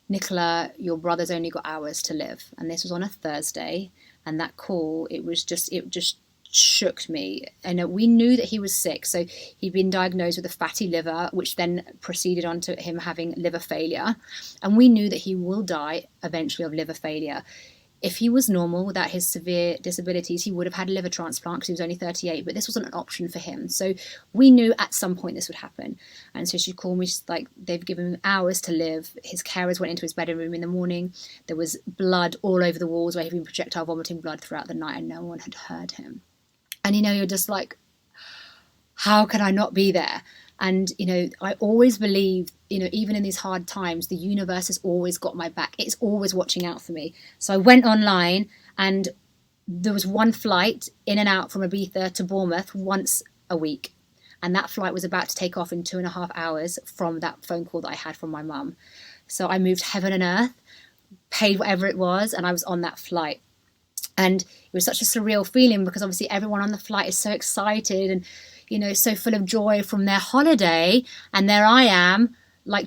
Nicola, your brother's only got hours to live. And this was on a Thursday. And that call, it just shook me. And we knew that he was sick. So he'd been diagnosed with a fatty liver, which then proceeded on to him having liver failure. And we knew that he will die eventually of liver failure. If he was normal without his severe disabilities, he would have had a liver transplant because he was only 38, but this wasn't an option for him. So we knew at some point this would happen. And so she called me, she's like, they've given him hours to live. His carers went into his bedroom in the morning. There was blood all over the walls where he'd been projectile vomiting blood throughout the night, and no one had heard him. And, you're just like, how can I not be there? And, I always believe, even in these hard times, the universe has always got my back. It's always watching out for me. So I went online, and there was one flight in and out from Ibiza to Bournemouth once a week. And that flight was about to take off in 2.5 hours from that phone call that I had from my mum. So I moved heaven and earth, paid whatever it was, and I was on that flight. And it was such a surreal feeling because obviously everyone on the flight is so excited and, so full of joy from their holiday. And there I am,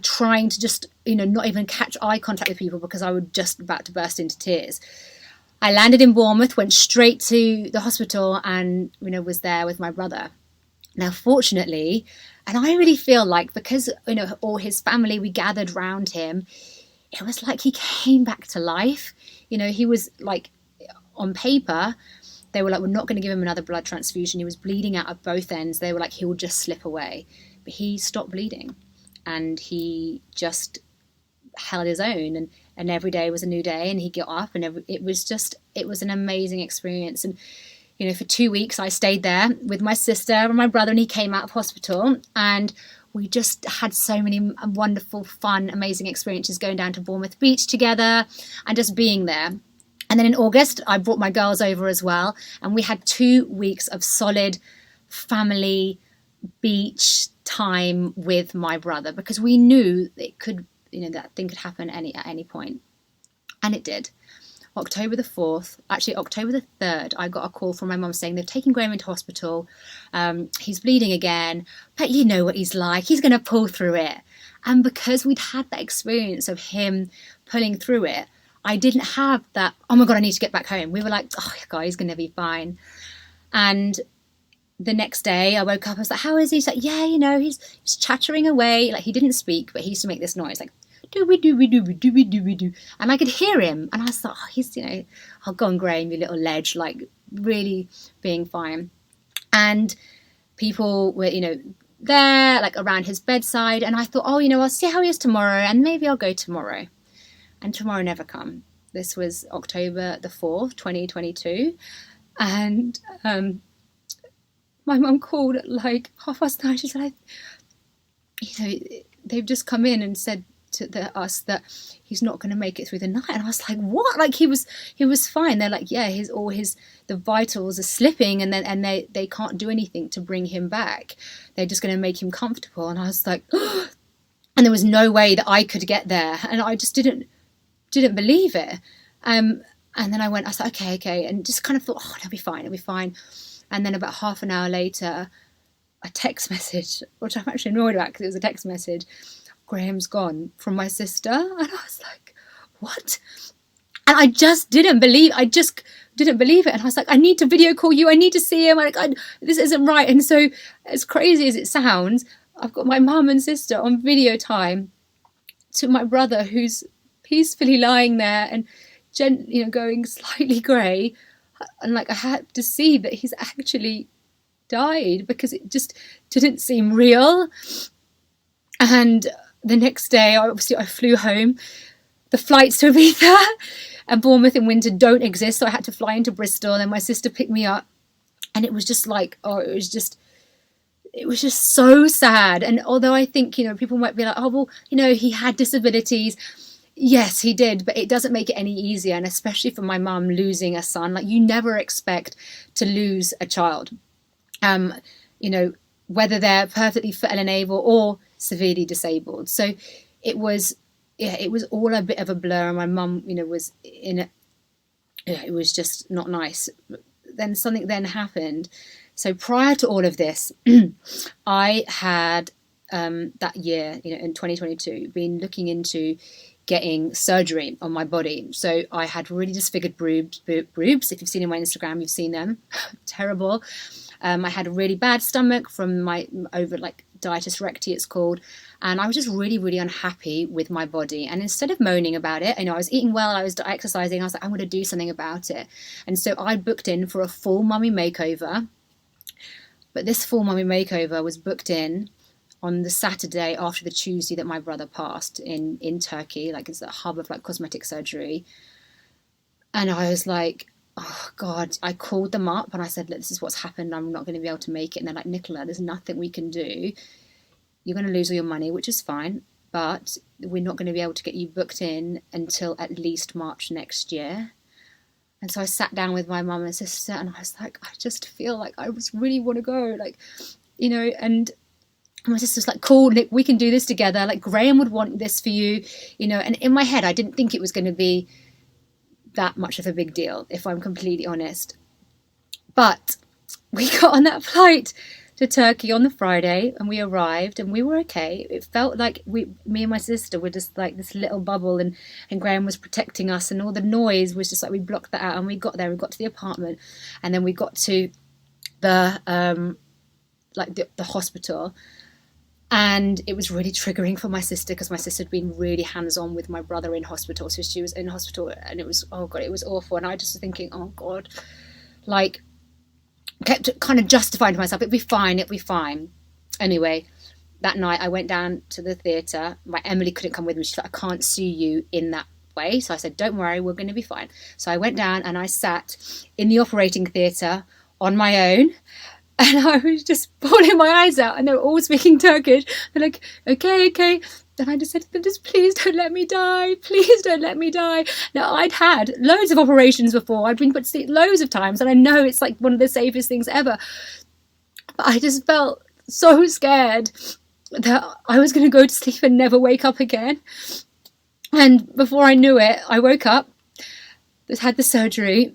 trying to just, not even catch eye contact with people because I was just about to burst into tears. I landed in Bournemouth, went straight to the hospital and, was there with my brother. Now, fortunately, and I really feel because, all his family, we gathered round him, it was like he came back to life. He was on paper, they were we're not going to give him another blood transfusion. He was bleeding out of both ends. They were he will just slip away. But he stopped bleeding, and he just held his own, and every day was a new day, and he got up, and it was an amazing experience. And for 2 weeks I stayed there with my sister and my brother, and he came out of hospital, and we just had so many wonderful, fun, amazing experiences, going down to Bournemouth Beach together and just being there. And then in August, I brought my girls over as well, and we had 2 weeks of solid family beach time with my brother, because we knew it could, that thing could happen at any point. And it did. October the 3rd, I got a call from my mum saying they've taken Graham into hospital. He's bleeding again, but you know what he's like. He's going to pull through it. And because we'd had that experience of him pulling through it, I didn't have that, oh my God, I need to get back home. We were like, oh God, he's going to be fine. And the next day I woke up, I was like, how is he? He's like, yeah, he's chattering away. Like, he didn't speak, but he used to make this noise, like, dooby. And I could hear him. And I was like, oh, he's, oh, go on, Graham, you little ledge, like really being fine. And people were, there, like around his bedside. And I thought, oh, I'll see how he is tomorrow, and maybe I'll go tomorrow. And tomorrow never come. This was October the 4th, 2022. And my mum called at like 9:30. She said, they've just come in and said to us that he's not going to make it through the night. And I was like, what? Like, he was fine. They're like, yeah, the vitals are slipping, and they can't do anything to bring him back. They're just going to make him comfortable. And I was like, oh. And there was no way that I could get there, and I just didn't believe it. And then I was like, okay, and just kind of thought, oh, it'll be fine. And then about half an hour later, a text message, which I'm actually annoyed about because it was a text message, Graham's gone, from my sister. And I was like, what? And I just didn't believe it. And I was like, I need to video call you. I need to see him. This isn't right. And so, as crazy as it sounds, I've got my mum and sister on video time to my brother, who's peacefully lying there and going slightly grey. And like, I had to see that he's actually died, because it just didn't seem real. And the next day, I flew home. The flights to Ibiza and Bournemouth in winter don't exist, so I had to fly into Bristol. And then my sister picked me up, and it was just like, it was just so sad. And although I think, people might be like, oh, well, he had disabilities. Yes, he did, but it doesn't make it any easier. And especially for my mum losing a son, like, you never expect to lose a child, whether they're perfectly fit and able or severely disabled. So it was all a bit of a blur. And my mum, was in it. It was just not nice. Then something then happened. So prior to all of this, I had that year, in 2022, been looking into getting surgery on my body. So I had really disfigured boobs. If you've seen in my Instagram, you've seen them. Terrible. I had a really bad stomach from my diatus recti, it's called. And I was just really, really unhappy with my body. And instead of moaning about it, I was eating well, I was exercising, I was like, I'm going to do something about it. And so I booked in for a full mummy makeover. But this full mummy makeover was booked in on the Saturday after the Tuesday that my brother passed in Turkey. Like, it's a hub of cosmetic surgery. And I was like, oh God, I called them up and I said, look, this is what's happened. I'm not going to be able to make it. And they're like, Nicola, there's nothing we can do. You're going to lose all your money, which is fine, but we're not going to be able to get you booked in until at least March next year. And so I sat down with my mum and sister, and I was like, I just feel like I just really want to go, and my sister's like, cool, Nick, we can do this together. Like, Graham would want this for you, and in my head, I didn't think it was going to be that much of a big deal, if I'm completely honest. But we got on that flight to Turkey on the Friday, and we arrived, and we were okay. It felt like me and my sister were just like this little bubble, and Graham was protecting us, and all the noise was just like, we blocked that out. And we got there, we got to the apartment, and then we got to the hospital. And it was really triggering for my sister, because my sister had been really hands-on with my brother in hospital. So she was in hospital, and it was, oh God, it was awful. And I just was thinking, oh God, kept kind of justifying to myself, it'll be fine. Anyway, that night I went down to the theatre. My Emily couldn't come with me. She's like, I can't see you in that way. So I said, don't worry, we're going to be fine. So I went down and I sat in the operating theatre on my own. And I was just bawling my eyes out, and they were all speaking Turkish. They're like, okay. Then I just said to them, just please don't let me die. Please don't let me die. Now, I'd had loads of operations before. I'd been put to sleep loads of times, and I know it's like one of the safest things ever. But I just felt so scared that I was going to go to sleep and never wake up again. And before I knew it, I woke up, had the surgery,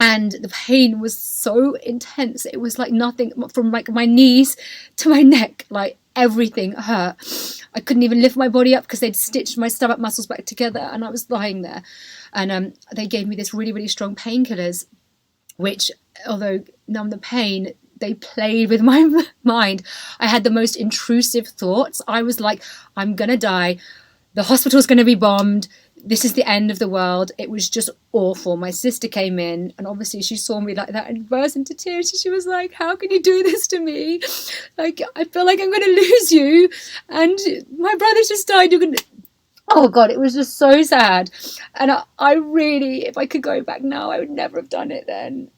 and the pain was so intense. It was like nothing from like my knees to my neck, like everything hurt. I couldn't even lift my body up because they'd stitched my stomach muscles back together, and I was lying there. And they gave me this really, really strong painkillers, which, although numb the pain, they played with my mind. I had the most intrusive thoughts. I was like, I'm going to die. The hospital's going to be bombed. This is the end of the world. It was just awful. My sister came in, and obviously she saw me like that and burst into tears. She was like, how can you do this to me? Like, I feel like I'm going to lose you. And my brother's just died. You're going to... Oh, God, it was just so sad. And I really, if I could go back now, I would never have done it then.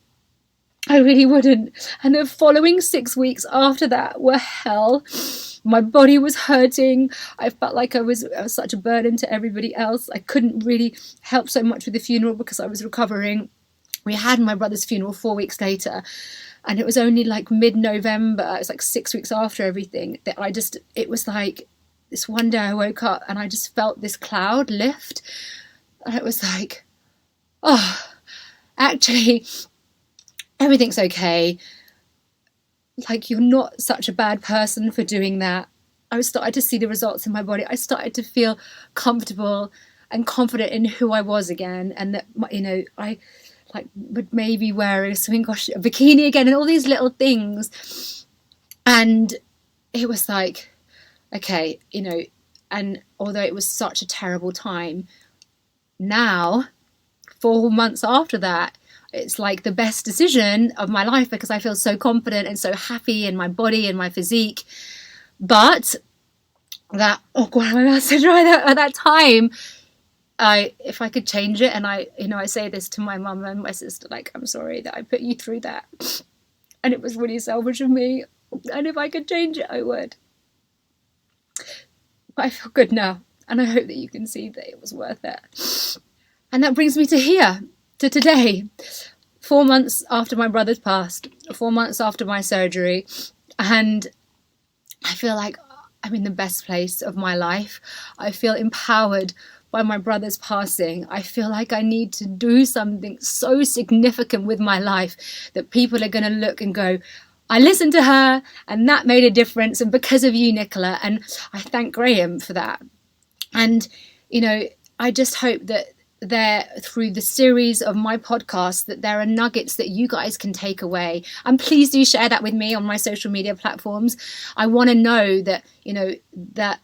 I really wouldn't. And the following 6 weeks after that were hell. My body was hurting. I felt like I was such a burden to everybody else. I couldn't really help so much with the funeral because I was recovering. We had my brother's funeral 4 weeks later, and it was only like mid-November. It was like 6 weeks after everything that it was like this one day I woke up and I just felt this cloud lift. And it was like, oh, actually, everything's okay. Like, you're not such a bad person for doing that. I started to see the results in my body. I started to feel comfortable and confident in who I was again, and that, you know, I like would maybe wear a bikini again, and all these little things. And it was like, okay, you know, and although it was such a terrible time, now 4 months after that, it's like the best decision of my life because I feel so confident and so happy in my body and my physique. But that, oh God, my mouth's so dry. At that time, if I could change it, and I say this to my mum and my sister, like, I'm sorry that I put you through that. And it was really selfish of me. And if I could change it, I would. But I feel good now. And I hope that you can see that it was worth it. And that brings me to today, 4 months after my brother's passed, 4 months after my surgery, and I feel like I'm in the best place of my life. I feel empowered by my brother's passing. I feel like I need to do something so significant with my life that people are going to look and go, I listened to her and that made a difference, and because of you, Nicola. And I thank Graham for that. And, you know, I just hope that through the series of my podcast, that there are nuggets that you guys can take away, and please do share that with me on my social media platforms. I want to know that, you know, that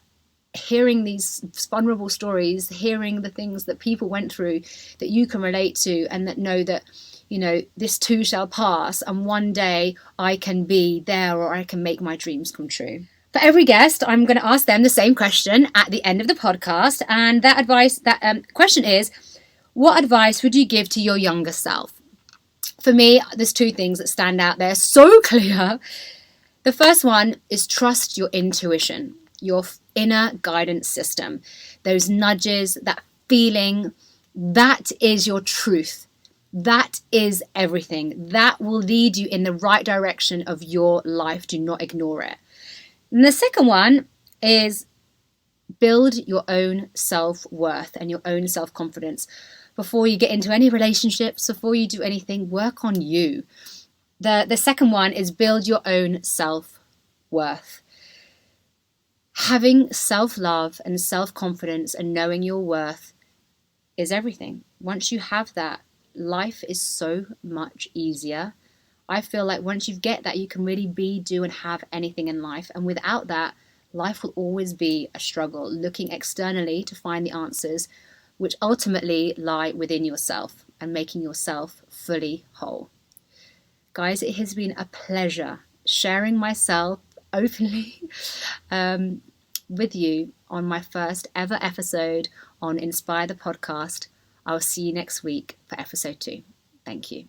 hearing these vulnerable stories, hearing the things that people went through that you can relate to, and that know that, you know, this too shall pass, and one day I can be there, or I can make my dreams come true. For every guest, I'm going to ask them the same question at the end of the podcast. And that question is, what advice would you give to your younger self? For me, there's two things that stand out there so clear. The first one is trust your intuition, your inner guidance system. Those nudges, that feeling, that is your truth. That is everything. That will lead you in the right direction of your life. Do not ignore it. And the second one is build your own self-worth and your own self-confidence. Before you get into any relationships, before you do anything, work on you. The second one is build your own self-worth. Having self-love and self-confidence and knowing your worth is everything. Once you have that, life is so much easier. I feel like once you get that, you can really be, do, and have anything in life. And without that, life will always be a struggle, looking externally to find the answers, which ultimately lie within yourself and making yourself fully whole. Guys, it has been a pleasure sharing myself openly with you on my first ever episode on Inspire the Podcast. I'll see you next week for episode 2. Thank you.